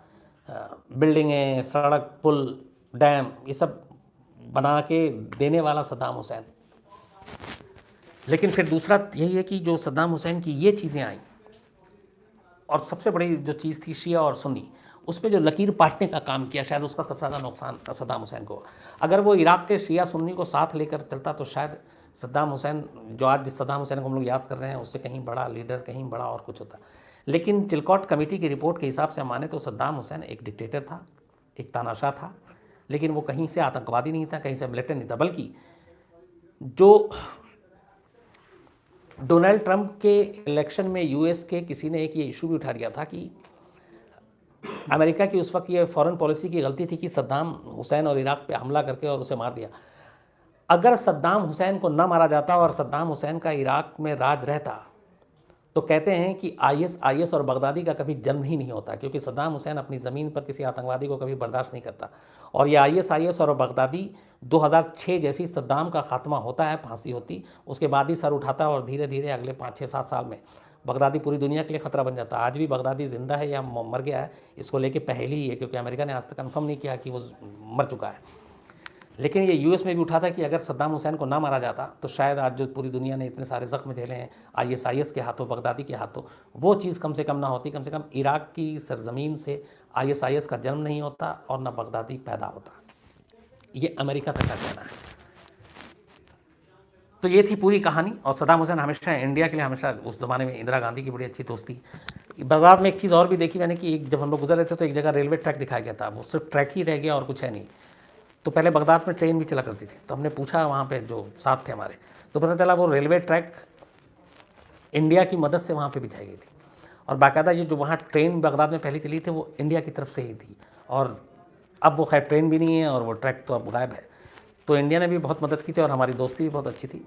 बिल्डिंगें, सड़क, पुल, डैम, ये सब बना के देने वाला सद्दाम हुसैन। लेकिन फिर दूसरा यही है कि जो सद्दाम हुसैन की ये चीज़ें आई, और सबसे बड़ी जो चीज़ थी शिया और सुन्नी, उसमें जो लकीर पाटने का काम किया, शायद उसका सबसे ज़्यादा नुकसान सद्दाम हुसैन को। अगर वो इराक के शिया सुन्नी को साथ लेकर चलता तो शायद सद्दाम हुसैन, जो आज जिस सद्दाम हुसैन को हम लोग याद कर रहे हैं, उससे कहीं बड़ा लीडर, कहीं बड़ा और कुछ होता। लेकिन चिलकॉट कमेटी की रिपोर्ट के हिसाब से माने तो सद्दाम हुसैन एक डिक्टेटर था, एक तानाशाह था, लेकिन वो कहीं से आतंकवादी नहीं था, कहीं से मिलिटेंट नहीं था, बल्कि जो डोनाल्ड ट्रंप के इलेक्शन में यूएस के किसी ने एक ये इशू भी उठा दिया था कि अमेरिका की उस वक्त ये फॉरेन पॉलिसी की गलती थी कि सद्दाम हुसैन और इराक पे हमला करके और उसे मार दिया। अगर सद्दाम हुसैन को न मारा जाता और सद्दाम हुसैन का इराक में राज रहता तो कहते हैं कि आईएस और बगदादी का कभी जन्म ही नहीं होता, क्योंकि सद्दाम हुसैन अपनी ज़मीन पर किसी आतंकवादी को कभी बर्दाश्त नहीं करता। और ये आईएस और बगदादी 2006 जैसी सद्दाम का खात्मा होता है, फांसी होती, उसके बाद ही सर उठाता और धीरे धीरे अगले 5-6-7 साल में बगदादी पूरी दुनिया के लिए खतरा बन जाता। आज भी बगदादी जिंदा है या मर गया है इसको लेके पहली ही है, क्योंकि अमेरिका ने आज तक कन्फर्म नहीं किया कि वो मर चुका है। लेकिन ये यूएस में भी उठा था कि अगर सद्दाम हुसैन को ना मारा जाता तो शायद आज जो पूरी दुनिया ने इतने सारे ज़ख्म झेले हैं आईएस के हाथों, बगदादी के हाथों, वो चीज़ कम से कम ना होती। कम से कम इराक की सरजमीन से आईएस का जन्म नहीं होता और ना बगदादी पैदा होता। ये अमेरिका तक का कहना है। तो ये थी पूरी कहानी। और सद्दाम हुसैन हमेशा इंडिया के लिए, हमेशा उस ज़माने में इंदिरा गांधी की बड़ी अच्छी दोस्त थी। बगदाद में एक चीज़ और भी देखी मैंने कि एक जब हम लोग गुजर रहे थे तो एक जगह रेलवे ट्रैक दिखाया गया था, वो सिर्फ ट्रैक ही रह गया और कुछ है नहीं। तो पहले बगदाद में ट्रेन भी चला करती थी, तो हमने पूछा वहाँ पे जो साथ थे हमारे, तो पता चला वो रेलवे ट्रैक इंडिया की मदद से वहाँ पे बिछाई गई थी। और बाकायदा ये जो वहाँ ट्रेन बगदाद में पहले चली थी वो इंडिया की तरफ से ही थी। और अब वो खैर ट्रेन भी नहीं है और वो ट्रैक तो अब गायब है। तो इंडिया ने भी बहुत मदद की थी और हमारी दोस्ती भी बहुत अच्छी थी।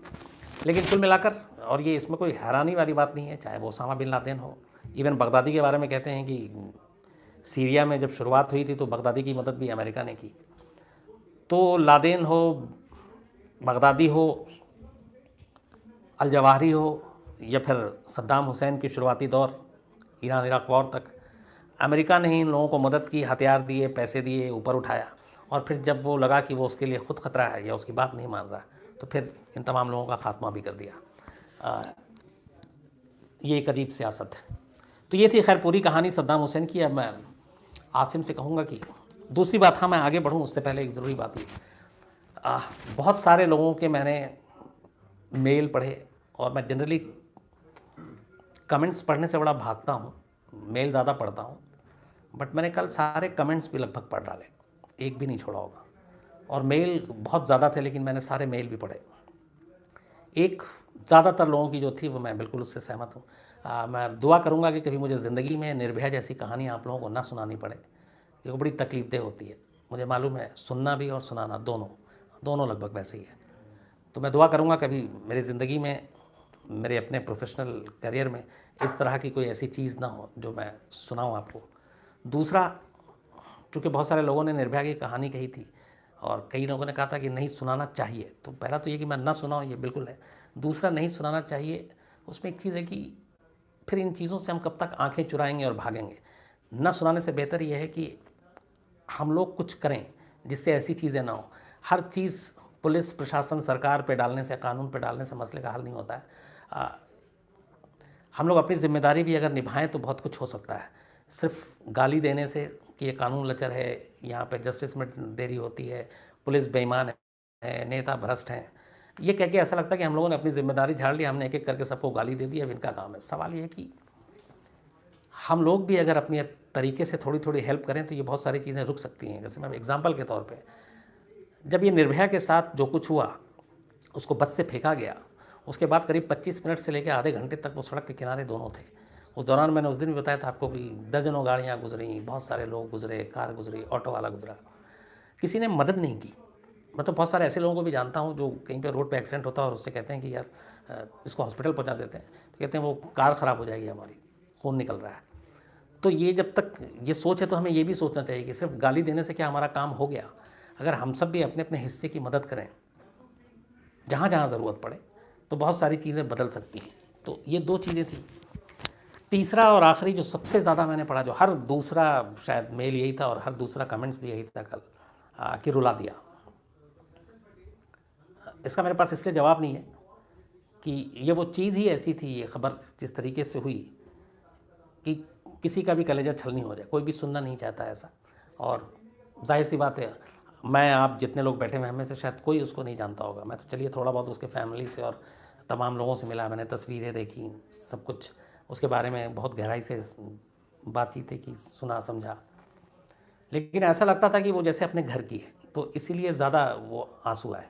लेकिन कुल मिलाकर, और ये इसमें कोई हैरानी वाली बात नहीं है, चाहे वो ओसामा बिन लादेन हो, इवन बगदादी के बारे में कहते हैं कि सीरिया में जब शुरुआत हुई थी तो बगदादी की मदद भी अमेरिका ने की। तो लादेन हो, बगदादी हो, अल जवाहिरी हो, या फिर सद्दाम हुसैन की शुरुआती दौर ईरान इराक वॉर तक, अमेरिका ने ही इन लोगों को मदद की, हथियार दिए, पैसे दिए, ऊपर उठाया। और फिर जब वो लगा कि वो उसके लिए खुद खतरा है या उसकी बात नहीं मान रहा, तो फिर इन तमाम लोगों का खात्मा भी कर दिया। ये एक अजीब सियासत है। तो ये थी खैर पूरी कहानी सद्दाम हुसैन की। अब मैं आसिम से कहूँगा कि दूसरी बात, हाँ मैं आगे बढ़ूँ उससे पहले एक ज़रूरी बात ये, बहुत सारे लोगों के मैंने मेल पढ़े और मैं जनरली कमेंट्स पढ़ने से बड़ा भागता हूँ, मेल ज़्यादा पढ़ता हूँ, बट मैंने कल सारे कमेंट्स भी लगभग पढ़ डाले, एक भी नहीं छोड़ा होगा। और मेल बहुत ज़्यादा थे लेकिन मैंने सारे मेल भी पढ़े। एक ज़्यादातर लोगों की जो थी वो मैं बिल्कुल उससे सहमत हूँ। मैं दुआ करूँगा कि कभी मुझे ज़िंदगी में निर्भया जैसी कहानी आप लोगों को ना सुनानी पड़े, क्योंकि बड़ी तकलीफदेह होती है। मुझे मालूम है सुनना भी और सुनाना दोनों लगभग वैसे ही है। तो मैं दुआ करूँगा कभी मेरी ज़िंदगी में, मेरे अपने प्रोफेशनल करियर में इस तरह की कोई ऐसी चीज़ ना हो जो मैं सुनाऊँ आपको। दूसरा, चूँकि बहुत सारे लोगों ने निर्भया की कहानी कही थी और कई लोगों ने कहा था कि नहीं सुनाना चाहिए, तो पहला तो ये कि मैं ना सुनाऊँ ये बिल्कुल है। दूसरा, नहीं सुनाना चाहिए उसमें एक चीज़ है कि फिर इन चीज़ों से हम कब तक आंखें चुराएंगे और भागेंगे। ना सुनाने से बेहतर ये है कि हम लोग कुछ करें जिससे ऐसी चीज़ें ना हो। हर चीज़ पुलिस प्रशासन सरकार पे डालने से, कानून पे डालने से मसले का हल नहीं होता है। हम लोग अपनी ज़िम्मेदारी भी अगर निभाएं तो बहुत कुछ हो सकता है। सिर्फ गाली देने से कि ये कानून लचर है, यहाँ पे जस्टिस में देरी होती है, पुलिस बेईमान है, नेता भ्रष्ट हैं, ये कह के ऐसा लगता है कि हम लोगों ने अपनी ज़िम्मेदारी झाड़ ली, हमने एक एक करके सबको गाली दे दी, अब इनका काम है। सवाल ये है कि हम लोग भी अगर अपने तरीके से थोड़ी थोड़ी हेल्प करें तो ये बहुत सारी चीज़ें रुक सकती हैं। जैसे मैं एग्जाम्पल के तौर पे, जब ये निर्भया के साथ जो कुछ हुआ, उसको बस से फेंका गया, उसके बाद करीब 25 मिनट से लेकर आधे घंटे तक वो सड़क के किनारे दोनों थे। उस दौरान मैंने उस दिन भी बताया था आपको कि दर्जनों गाड़ियाँ गुजरी, बहुत सारे लोग गुजरे, कार गुजरी, ऑटो वाला गुजरा, किसी ने मदद नहीं की। मैं तो बहुत सारे ऐसे लोगों को भी जानता हूँ जो कहीं पे रोड पे एक्सीडेंट होता है और उससे कहते हैं कि यार इसको हॉस्पिटल पहुँचा देते हैं, तो कहते हैं वो कार ख़राब हो जाएगी हमारी, खून निकल रहा है। तो ये जब तक ये सोच है तो हमें ये भी सोचना चाहिए कि सिर्फ गाली देने से क्या हमारा काम हो गया। अगर हम सब भी अपने अपने हिस्से की मदद करें जहाँ जहाँ ज़रूरत पड़े तो बहुत सारी चीज़ें बदल सकती हैं। तो ये दो चीज़ें थी। तीसरा और आखिरी जो सबसे ज़्यादा मैंने पढ़ा, जो हर दूसरा शायद मेल यही था और हर दूसरा कमेंट्स भी यही था कल, कि रुला दिया। इसका मेरे पास इसलिए जवाब नहीं है कि ये वो चीज़ ही ऐसी थी, ये खबर जिस तरीके से हुई कि किसी का भी कलेजा छलनी हो जाए, कोई भी सुनना नहीं चाहता ऐसा। और जाहिर सी बात है, मैं आप जितने लोग बैठे हुए हैं में से शायद कोई उसको नहीं जानता होगा। मैं तो चलिए थोड़ा बहुत उसके फैमिली से और तमाम लोगों से मिला, मैंने तस्वीरें देखी, सब कुछ उसके बारे में बहुत गहराई से बातचीतें की, सुना समझा, लेकिन ऐसा लगता था कि वो जैसे अपने घर की है, तो इसीलिए ज़्यादा वो आंसू आए।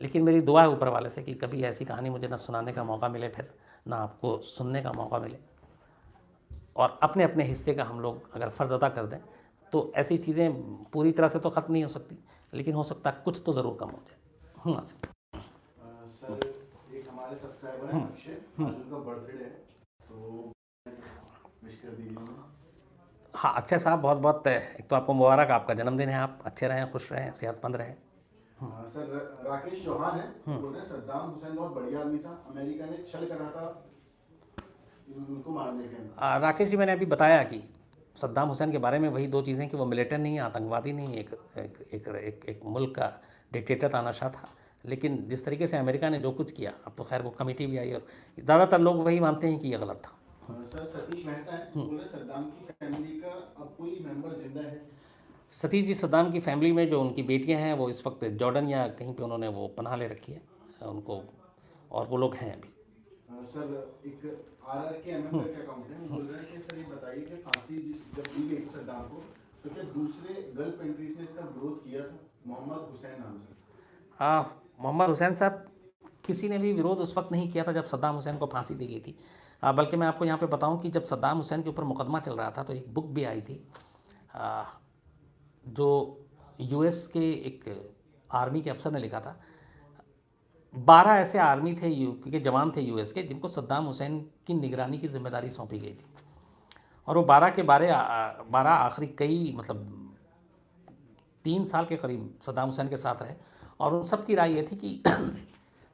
लेकिन मेरी दुआ है ऊपर वाले से कि कभी ऐसी कहानी मुझे ना सुनाने का मौका मिले, फिर ना आपको सुनने का मौका मिले। और अपने अपने हिस्से का हम लोग अगर फ़र्ज़ अदा कर दें तो ऐसी चीज़ें पूरी तरह से तो ख़त्म नहीं हो सकती, लेकिन हो सकता है कुछ तो ज़रूर कम हो जाए। सर, एक हमारे सब्सक्राइबर हैं अक्षय, आज उनका बर्थडे है, तो विश कर दीजिए उन्हें। हाँ अक्षय साहब, बहुत बहुत एक तो आपको मुबारक, आपका जन्मदिन है, आप अच्छे रहें, खुश रहें, सेहतमंद रहें। सर, राकेश चौहान है, बोल रहे हैं सद्दाम हुसैन बहुत बढ़िया आदमी था, अमेरिका ने छल करा था उनको मारने के लिए। राकेश जी, मैंने अभी बताया कि सद्दाम हुसैन के बारे में वही दो चीज़ें कि वो मिलिटेंट नहीं है, आतंकवादी नहीं है, एक मुल्क का डिक्टेटर तानाशाह था। लेकिन जिस तरीके से अमेरिका ने जो कुछ किया, अब तो खैर वो कमेटी भी आई और ज़्यादातर लोग वही मानते हैं कि ये गलत था। सर, सतीश मेहता है, बोल रहे सद्दाम की फैमिली का अब कोई मेंबर जिंदा है? सतीश जी, सद्दाम की फैमिली में जो उनकी बेटियां हैं वो इस वक्त जॉर्डन या कहीं पे उन्होंने वो पनाह ले रखी है उनको, और वो लोग हैं अभी। सर, एक RRK MM का अकाउंट है, बोल रहे हैं कि सर ये बताइए कि फांसी जब दी गई थी सद्दाम को, तो क्या दूसरे गल्फ कंट्रीज ने इसका विरोध किया था? मोहम्मद हुसैन नाम से। मोहम्मद हुसैन साहब, किसी ने भी विरोध उस वक्त नहीं किया था जब सद्दाम हुसैन को फांसी दी गई थी। बल्कि मैं आपको यहाँ पे बताऊँ कि जब सद्दाम हुसैन के ऊपर मुकदमा चल रहा था तो एक बुक भी आई थी जो US के एक आर्मी के अफसर ने लिखा था। 12 ऐसे आर्मी थे के जवान थे US के, जिनको सद्दाम हुसैन की निगरानी की जिम्मेदारी सौंपी गई थी। और वो 12 के 12 आखिरी कई मतलब 3 साल के करीब सद्दाम हुसैन के साथ रहे। और उन सब की राय ये थी कि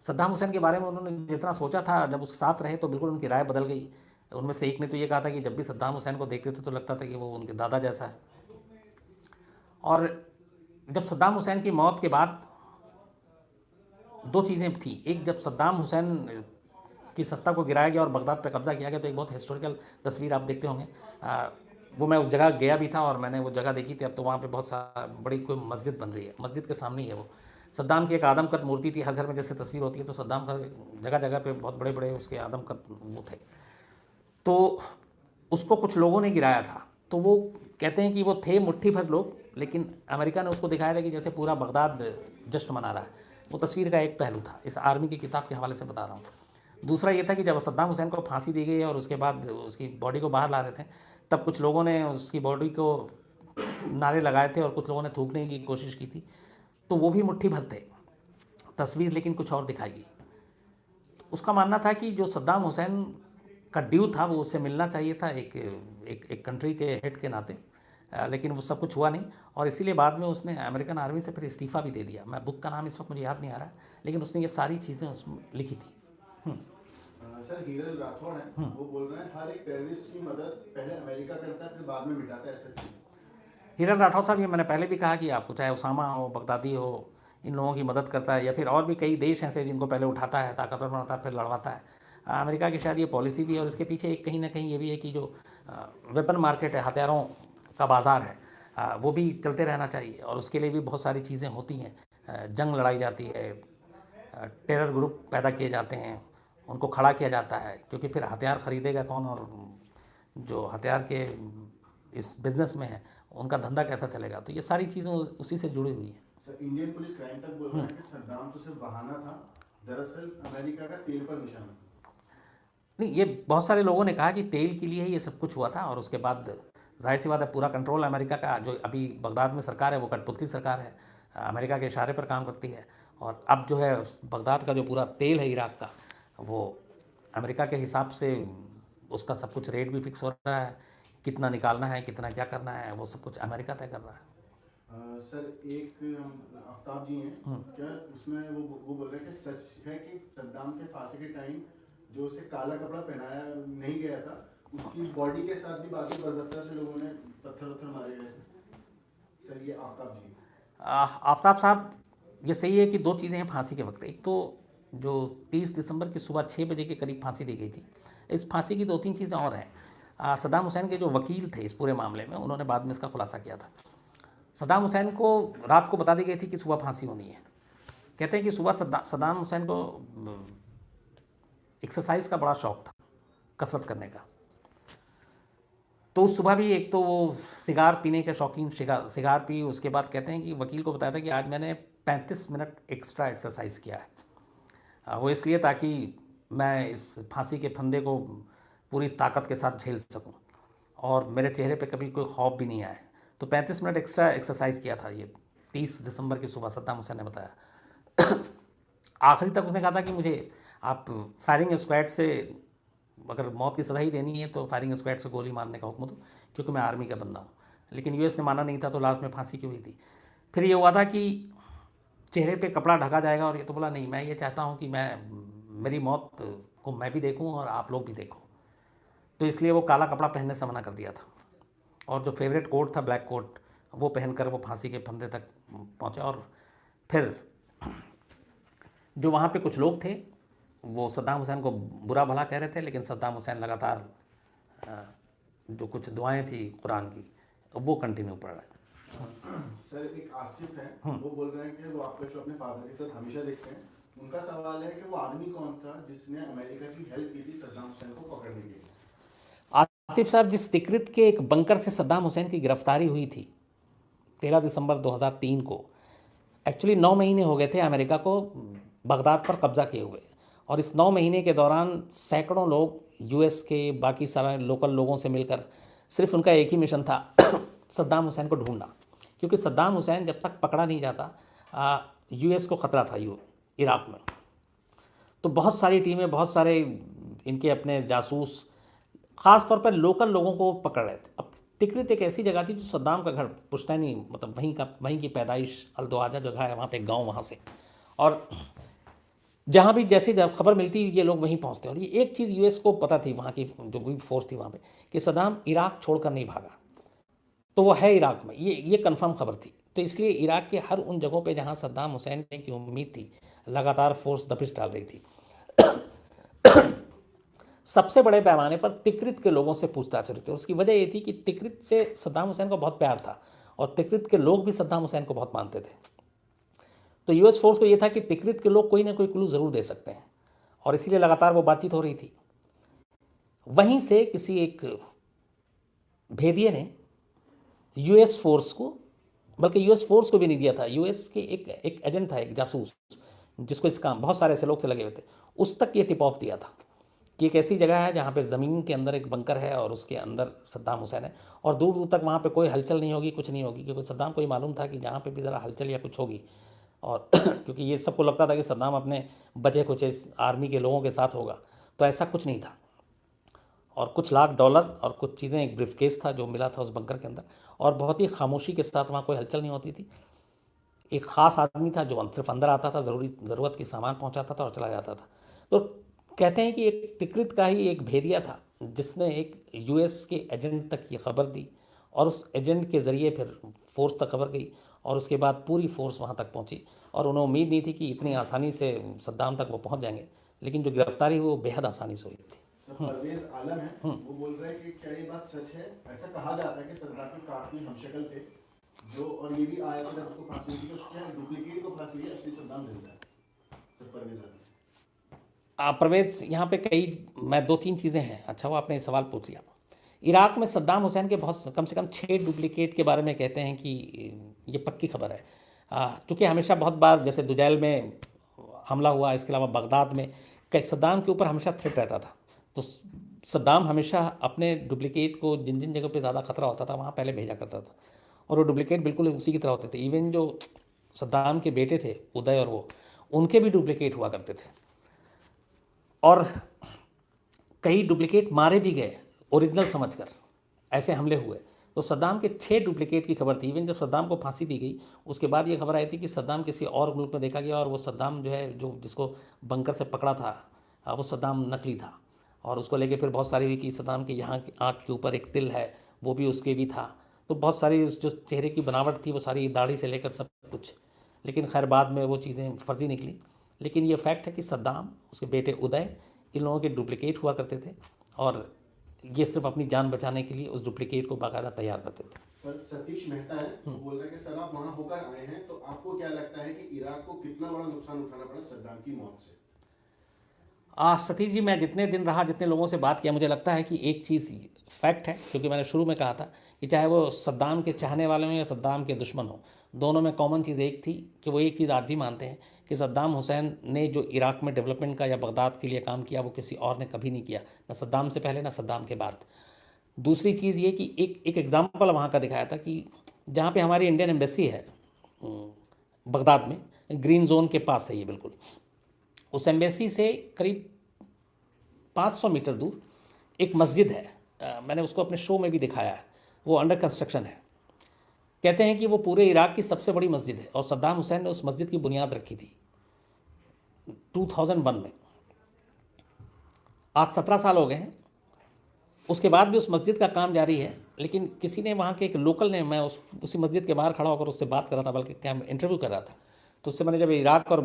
सद्दाम हुसैन के बारे में उन्होंने जितना सोचा था, जब उसके साथ रहे तो बिल्कुल उनकी राय बदल गई। उनमें से एक ने तो ये कहा था कि जब भी सद्दाम हुसैन को देखते थे तो लगता था कि वो उनके दादा जैसा है। और जब सद्दाम हुसैन की मौत के बाद दो चीज़ें थी, एक जब सद्दाम हुसैन की सत्ता को गिराया गया और बगदाद पे कब्जा किया गया तो एक बहुत हिस्टोरिकल तस्वीर आप देखते होंगे। वो मैं उस जगह गया भी था और मैंने वो जगह देखी थी। अब तो वहाँ पे बहुत सारा बड़ी कोई मस्जिद बन रही है, मस्जिद के सामने ही है वो। सद्दाम की एक आदमकद मूर्ति थी, हर घर में जैसे तस्वीर होती है तो सद्दाम का जगह जगह पे बहुत बड़े बड़े उसके आदमकद वो थे। तो उसको कुछ लोगों ने गिराया था, तो वो कहते हैं कि वो थे मुट्ठी भर लोग, लेकिन अमेरिका ने उसको दिखाया था कि जैसे पूरा बगदाद जश्न मना रहा है। वो तस्वीर का एक पहलू था, इस आर्मी की किताब के हवाले से बता रहा हूँ। दूसरा ये था कि जब सद्दाम हुसैन को फांसी दी गई और उसके बाद उसकी बॉडी को बाहर ला रहे थे, तब कुछ लोगों ने उसकी बॉडी को नारे लगाए थे और कुछ लोगों ने थूकने की कोशिश की थी। तो वो भी मुट्ठी भर थे, तस्वीर लेकिन कुछ और दिखाई गई। तो उसका मानना था कि जो सद्दाम हुसैन का ड्यू था वो उससे मिलना चाहिए था एक कंट्री के हेड के नाते, लेकिन वो सब कुछ हुआ नहीं। और इसीलिए बाद में उसने अमेरिकन आर्मी से फिर इस्तीफ़ा भी दे दिया। मैं बुक का नाम इस वक्त मुझे याद नहीं आ रहा, लेकिन उसने ये सारी चीज़ें उसमें लिखी थी। सर, हीरल राठौड़ है, वो बोल रहे हैं हर एक टेररिस्ट की मदद पहले अमेरिका करता है फिर बाद में मिटाता है, सच? हीरल राठौर साहब, ये मैंने पहले भी कहा कि आपको चाहे उसामा हो, बगदादी हो, इन लोगों की मदद करता है, या फिर और भी कई देश ऐसे जिनको पहले उठाता है, ताकतवर बनाता है, फिर लड़वाता है। अमेरिका की शायद ये पॉलिसी भी है और इसके पीछे एक कहीं ना कहीं ये भी है कि जो वेपन मार्केट है, हथियारों का बाज़ार है, वो भी चलते रहना चाहिए और उसके लिए भी बहुत सारी चीज़ें होती हैं। जंग लड़ाई जाती है, टेरर ग्रुप पैदा किए जाते हैं, उनको खड़ा किया जाता है, क्योंकि फिर हथियार ख़रीदेगा कौन, और जो हथियार के इस बिज़नेस में है उनका धंधा कैसा चलेगा। तो ये सारी चीज़ें उसी से जुड़ी हुई हैं। सर, इंडियन पुलिस क्राइम तक बोल रहा है कि सद्दाम तो सिर्फ बहाना था, दरअसल अमेरिका का तेल पर निशाना था। नहीं, ये बहुत सारे लोगों ने कहा कि तेल के लिए ही ये सब कुछ हुआ था, और उसके बाद जाहिर सी बात है पूरा कंट्रोल अमेरिका का, जो अभी बगदाद में सरकार है वो कठपुतली सरकार है, अमेरिका के इशारे पर काम करती है। और अब जो है बगदाद का जो पूरा तेल है इराक़ का, वो अमेरिका के हिसाब से उसका सब कुछ रेट भी फिक्स हो रहा है, कितना निकालना है, कितना क्या करना है, वो सब कुछ अमेरिका तय कर रहा है। सर, एक आफ्ताब जी हैं, क्या उसमें वो बोल रहे हैं कि सच है कि सद्दाम के फांसी के टाइम जो उसे काला कपड़ा पहनाया नहीं गया था, उसकी बॉडी के साथ भी बाकी बर्बरता से लोगों ने पत्थर मारे गए थे? सर, ये आफ्ताब जी। आफ्ताब साहब, ये सही है कि दो चीज़ें हैं फांसी के वक्त। एक तो जो 30 दिसंबर की सुबह 6 बजे के करीब फांसी दी गई थी, इस फांसी की दो तीन चीज़ें और हैं। सद्दाम हुसैन के जो वकील थे इस पूरे मामले में, उन्होंने बाद में इसका खुलासा किया था। सद्दाम हुसैन को रात को बता दी गई थी कि सुबह फांसी होनी है। कहते हैं कि सुबह सद्दाम हुसैन को एक्सरसाइज का बड़ा शौक़ था, कसरत करने का। तो उस सुबह भी एक तो वो सिगार पीने के शौकीन सिगार पी, उसके बाद कहते हैं कि वकील को बताया था कि आज मैंने 35 मिनट एक्स्ट्रा एक्सरसाइज किया है। वो इसलिए ताकि मैं इस फांसी के फंदे को पूरी ताकत के साथ झेल सकूं और मेरे चेहरे पे कभी कोई खौफ भी नहीं आया। तो 35 मिनट एक्स्ट्रा एक्सरसाइज किया था ये 30 दिसंबर की सुबह, सद्दाम हुसैन ने बताया। आखिरी तक उसने कहा था कि मुझे आप फायरिंग स्क्वाड से अगर मौत की सज़ा ही देनी है तो फायरिंग स्क्वाड से गोली मारने का हुक्म दो, क्योंकि मैं आर्मी का बंदा हूँ। लेकिन यूएस ने माना नहीं था, तो लास्ट में फांसी की हुई थी। फिर ये हुआ था कि चेहरे पे कपड़ा ढका जाएगा, और ये तो बोला नहीं, मैं ये चाहता हूँ कि मेरी मौत को मैं भी देखूँ और आप लोग भी देखो। तो इसलिए वो काला कपड़ा पहनने से मना कर दिया था, और जो फेवरेट कोट था ब्लैक कोट, वो पहनकर वो फांसी के फंदे तक पहुँचा। और फिर जो वहाँ पे कुछ लोग थे वो सद्दाम हुसैन को बुरा भला कह रहे थे, लेकिन सद्दाम हुसैन लगातार जो कुछ दुआएं थी कुरान की वो कंटिन्यू पढ़ रहे हैं। सर एक आसिफ है, वो बोल रहे हैं कि वो आपका शो अपने फादर के साथ हमेशा देखते हैं। उनका सवाल है कि वो आदमी कौन था जिसने अमेरिका की हेल्प की थी सद्दाम हुसैन को पकड़ने के लिए? आसिफ साहब, जिस तिकरित के एक बंकर से सद्दाम हुसैन की गिरफ्तारी हुई थी 13 दिसंबर 2003 को, एक्चुअली 9 महीने हो गए थे अमेरिका को बगदाद पर कब्जा किए हुए, और इस 9 महीने के दौरान सैकड़ों लोग यूएस के बाकी सारे लोकल लोगों से मिलकर, सिर्फ उनका एक ही मिशन था सद्दाम हुसैन को ढूंढना। क्योंकि सद्दाम हुसैन जब तक पकड़ा नहीं जाता यूएस को ख़तरा था इराक़ में। तो बहुत सारी टीमें, बहुत सारे इनके अपने जासूस ख़ास तौर पर लोकल लोगों को पकड़ रहे थे। अब तिकरित एक ऐसी जगह थी जो सद्दाम का घर पुश्तैनी, मतलब वहीं की पैदाइश अल-दुआजा जगह है, वहाँ पे एक गाँव, वहाँ से, और जहाँ भी जैसे जब खबर मिलती ये लोग वहीं पहुँचते। और ये एक चीज़ यूएस को पता थी, वहाँ की जो भी फोर्स थी वहाँ पे, कि सद्दाम इराक़ छोड़कर नहीं भागा, तो वो है इराक़ में, ये कंफर्म खबर थी। तो इसलिए इराक़ के हर उन जगहों पे जहाँ सद्दाम हुसैन की उम्मीद थी, लगातार फोर्स दबिश डाल रही थी। सबसे बड़े पैमाने पर तिकरित के लोगों से पूछताछ रही थी। उसकी वजह ये थी कि तिकरित से सद्दाम हुसैन को बहुत प्यार था, और तिकरित के लोग भी सद्दाम हुसैन को बहुत मानते थे। तो यूएस फोर्स को ये था कि तिकरित के लोग कोई ना कोई क्लू ज़रूर दे सकते हैं, और इसीलिए लगातार वो बातचीत हो रही थी। वहीं से किसी एक भेदिए ने यूएस फोर्स को, बल्कि यूएस फोर्स को भी नहीं दिया था, यूएस के एक एजेंट था, एक जासूस, जिसको इस काम, बहुत सारे ऐसे लोग से लगे हुए थे, उस तक ये टिप ऑफ दिया था कि एक ऐसी जगह है जहाँ पे ज़मीन के अंदर एक बंकर है और उसके अंदर सद्दाम हुसैन है, और दूर दूर तक वहाँ पे कोई हलचल नहीं होगी, कुछ नहीं होगी, क्योंकि सद्दाम को ये मालूम था कि जहाँ पे भी ज़रा हलचल या कुछ होगी, और क्योंकि ये सबको लगता था कि सद्दाम अपने बचे कुछ आर्मी के लोगों के साथ होगा, तो ऐसा कुछ नहीं था। और कुछ लाख डॉलर और कुछ चीज़ें, एक ब्रीफकेस था जो मिला था उस बंकर के अंदर, और बहुत ही खामोशी के साथ वहाँ कोई हलचल नहीं होती थी। एक ख़ास आदमी था जो सिर्फ अंदर आता था, ज़रूरत की सामान पहुँचाता था और चला जाता था। तो कहते हैं कि एक तिकरित का ही एक भेदिया था जिसने एक यूएस के एजेंट तक ये खबर दी, और उस एजेंट के ज़रिए फिर फोर्स तक खबर गई, और उसके बाद पूरी फोर्स वहाँ तक पहुँची, और उन्हें उम्मीद नहीं थी कि इतनी आसानी से सद्दाम तक वो पहुँच जाएंगे, लेकिन जो गिरफ्तारी हुई वो बेहद आसानी से हुई थी। परवेज आलम है, वो बोल रहे हैं कि क्या ये बात सच है? ऐसा कहा जाता है कि सद्दाम काफी हमशक्ल थे जो, और ये भी आया था जब उसको फांसी हुई थी, उसके डुप्लीकेट को फांसी हुई, असली सद्दाम जिंदा है। सर परवेज आलम, परवेज, यहाँ पे मैं 2-3 चीज़ें हैं। अच्छा वो आपने सवाल पूछ लिया। इराक़ में सद्दाम हुसैन के बहुत कम से कम 6 डुप्लीकेट के बारे में कहते हैं कि ये पक्की खबर है, चूँकि हमेशा बहुत बार जैसे दुजैल में हमला हुआ, इसके अलावा बगदाद में सद्दाम के ऊपर हमेशा थ्रेट रहता था। तो सद्दाम हमेशा अपने डुप्लीकेट को जिन जिन जगहों पे ज़्यादा खतरा होता था वहाँ पहले भेजा करता था, और वो डुप्लीकेट बिल्कुल उसी की तरह होते थे। इवन जो सद्दाम के बेटे थे उदय और वो, उनके भी डुप्लीकेट हुआ करते थे, और कई डुप्लीकेट मारे भी गए ओरिजिनल समझकर, ऐसे हमले हुए। तो सद्दाम के 6 डुप्लीकेट की खबर थी। इवन जब सद्दाम को फांसी दी गई उसके बाद ये खबर आई थी कि सद्दाम किसी और मुल्क में देखा गया, और वो सद्दाम जो है, जो जिसको बंकर से पकड़ा था, वो सद्दाम नकली था, और उसको लेके फिर बहुत सारी हुई कि सद्दाम के यहाँ आँख के ऊपर एक तिल है, वो भी उसके भी था। तो बहुत सारी जो चेहरे की बनावट थी वो सारी, दाढ़ी से लेकर सब कुछ, लेकिन खैर बाद में वो चीज़ें फर्जी निकली। लेकिन ये फैक्ट है कि सद्दाम, उसके बेटे उदय, इन लोगों के डुप्लीकेट हुआ करते थे, और ये सिर्फ अपनी जान बचाने के लिए उस डुप्लीकेट को बाकायदा तैयार करते थे। सर सतीश मेहता है, वो बोल रहे हैं कि सर आप वहाँ होकर आए हैं, तो आपको क्या लगता है कि इराक़ को कितना बड़ा नुकसान उठाना पड़ा सद्दाम की मौत से? सतीश जी, मैं जितने दिन रहा, जितने लोगों से बात किया, मुझे लगता है कि एक चीज़ फैक्ट है, क्योंकि मैंने शुरू में कहा था कि चाहे वो सद्दाम के चाहने वाले हों या सद्दाम के दुश्मन हों, दोनों में कॉमन चीज़ एक थी कि वो एक चीज़ आज भी मानते हैं कि सद्दाम हुसैन ने जो इराक़ में डेवलपमेंट का या बगदाद के लिए काम किया वो किसी और ने कभी नहीं किया, ना सद्दाम से पहले ना सद्दाम के बाद। दूसरी चीज़ ये कि एक एग्ज़ाम्पल वहाँ का दिखाया था कि जहाँ पे हमारी इंडियन एम्बेसी है बगदाद में, ग्रीन जोन के पास है ये बिल्कुल, उस एम्बेसी से करीब 500 मीटर दूर एक मस्जिद है, मैंने उसको अपने शो में भी दिखाया है, वो अंडर कंस्ट्रक्शन है। कहते हैं कि वो पूरे इराक़ की सबसे बड़ी मस्जिद है और सद्दाम हुसैन ने उस मस्जिद की बुनियाद रखी थी 2001 में। आज 17 साल हो गए हैं, उसके बाद भी उस मस्जिद का काम जारी है। लेकिन किसी ने वहाँ के एक लोकल ने, मैं उसी मस्जिद के बाहर खड़ा होकर उससे बात कर रहा था, बल्कि क्या इंटरव्यू कर रहा था, तो उससे मैंने जब इराक़ और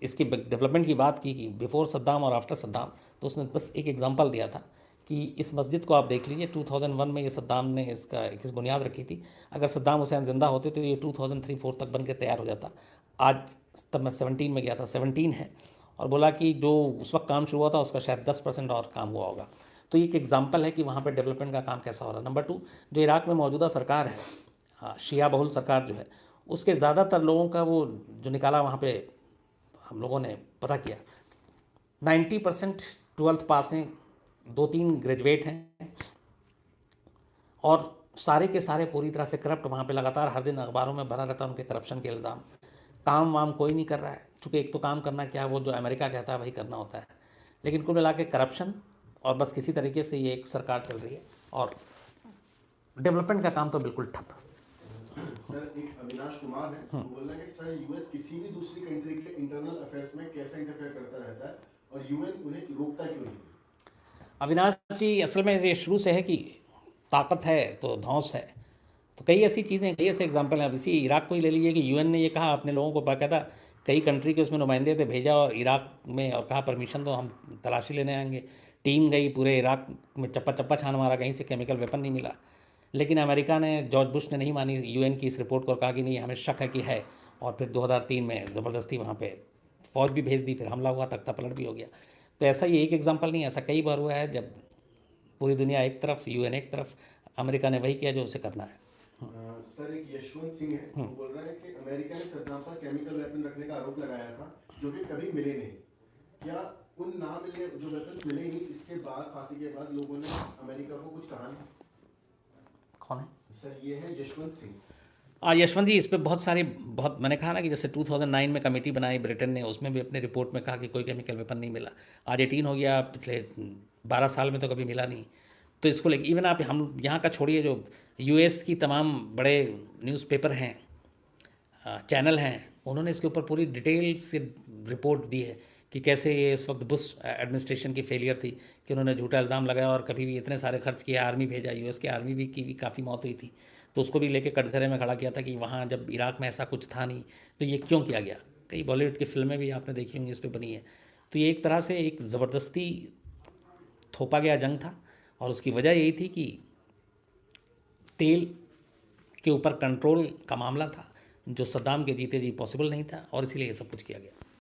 इसकी डेवलपमेंट की बात की कि बिफोर सद्दाम और आफ्टर सद्दाम, तो उसने बस एक एग्जांपल दिया था कि इस मस्जिद को आप देख लीजिए, 2001 में ये सद्दाम ने इसकी बुनियाद रखी थी। अगर सद्दाम हुसैन ज़िंदा होते तो ये 2003-04 तक बन के तैयार हो जाता। आज तब मैं 17 में गया था, 17 है, और बोला कि जो उस वक्त काम शुरू हुआ था उसका शायद 10% और काम हुआ होगा। तो ये एक एग्जाम्पल है कि वहाँ पर डेवलपमेंट का काम कैसा हो रहा है। नंबर 2, जो इराक़ में मौजूदा सरकार है, शिया बहुल सरकार जो है, उसके ज़्यादातर लोगों का वो जो निकाला वहाँ पे हम लोगों ने पता किया, 90% 12th पास हैं, 2-3 ग्रेजुएट हैं, और सारे के सारे पूरी तरह से करप्ट। वहाँ पे लगातार हर दिन अखबारों में भरा रहता है उनके करप्शन के इल्ज़ाम। काम वाम कोई नहीं कर रहा है, चूँकि एक तो काम करना क्या है, वो जो अमेरिका कहता है वही करना होता है। लेकिन कुल मिला के करप्शन, और बस किसी तरीके से ये एक सरकार चल रही है, और डेवलपमेंट का काम तो बिल्कुल ठप। सर, एक अविनाश कुमार है, वो बोल रहे हैं कि सर यूएस किसी भी दूसरी कंट्री के इंटरनल अफेयर्स में कैसे इंटरफेयर करता रहता है और यूएन उन्हें रोकता क्यों नहीं? अविनाश जी, असल में ये शुरू से है कि ताकत है तो धौंस है, तो कई ऐसी चीज़ें, कई ऐसे एग्जाम्पल हैं। अब इसी इराक़ को ही ले लीजिए कि यूएन ने ये कहा अपने लोगों को, बाकायदा कई कंट्री के उसमें नुमाइंदे थे, भेजा और इराक़ में, और कहा परमिशन दो, हम तलाशी लेने आएंगे। टीम गई, पूरे इराक़ में चप्पा चप्पा छान मारा, कहीं से केमिकल वेपन नहीं मिला। लेकिन अमेरिका ने, जॉर्ज बुश ने नहीं मानी यूएन की इस रिपोर्ट को, और कहा कि नहीं, हमें शक है कि है, और फिर 2003 में ज़बरदस्ती वहाँ पे फ़ौज भी भेज दी, फिर हमला हुआ, तख्ता पलट भी हो गया। तो ऐसा ये एक एग्जाम्पल नहीं है, ऐसा कई बार हुआ है जब पूरी दुनिया एक तरफ, यूएन एक तरफ, अमेरिका ने वही किया जो उसे करना है। सर, एक यशवंत सिंह है, वो बोल रहा है कि अमेरिका ने सद्दाम पर केमिकल वेपन रखने का आरोप लगाया था जो कि कभी मिले नहीं। क्या उन ना मिले जो वेपन्स मिले नहीं, इसके बाद, फांसी के बाद, लोगों ने अमेरिका को कुछ कहा नहीं? कौन है सर? ये है यशवंत सिंह। यशवंत जी, इस पर बहुत मैंने कहा ना कि जैसे 2009 में कमेटी बनाई ब्रिटेन ने, उसमें भी अपने रिपोर्ट में कहा कि कोई केमिकल वेपन नहीं मिला। आज 18 हो गया, पिछले 12 साल में तो कभी मिला नहीं। तो इसको लेकर इवन आप हम यहाँ का छोड़िए, जो यूएस की तमाम बड़े न्यूज़पेपर हैं, चैनल हैं, उन्होंने इसके ऊपर पूरी डिटेल से रिपोर्ट दी है कि कैसे ये इस वक्त बुश एडमिनिस्ट्रेशन की फेलियर थी कि उन्होंने झूठा इल्ज़ाम लगाया और कभी भी इतने सारे खर्च किए, आर्मी भेजा, यूएस की आर्मी भी की भी काफ़ी मौत हुई थी। तो उसको भी लेके कटघरे में खड़ा किया था कि वहाँ जब इराक़ में ऐसा कुछ था नहीं तो ये क्यों किया गया। कई बॉलीवुड की फिल्में भी आपने देखी होंगी इस पर बनी है। तो ये एक तरह से एक ज़बरदस्ती थोपा गया जंग था, और उसकी वजह यही थी कि तेल के ऊपर कंट्रोल का मामला था, जो सद्दाम के जीते जी पॉसिबल नहीं था, और इसीलिए ये सब कुछ किया गया।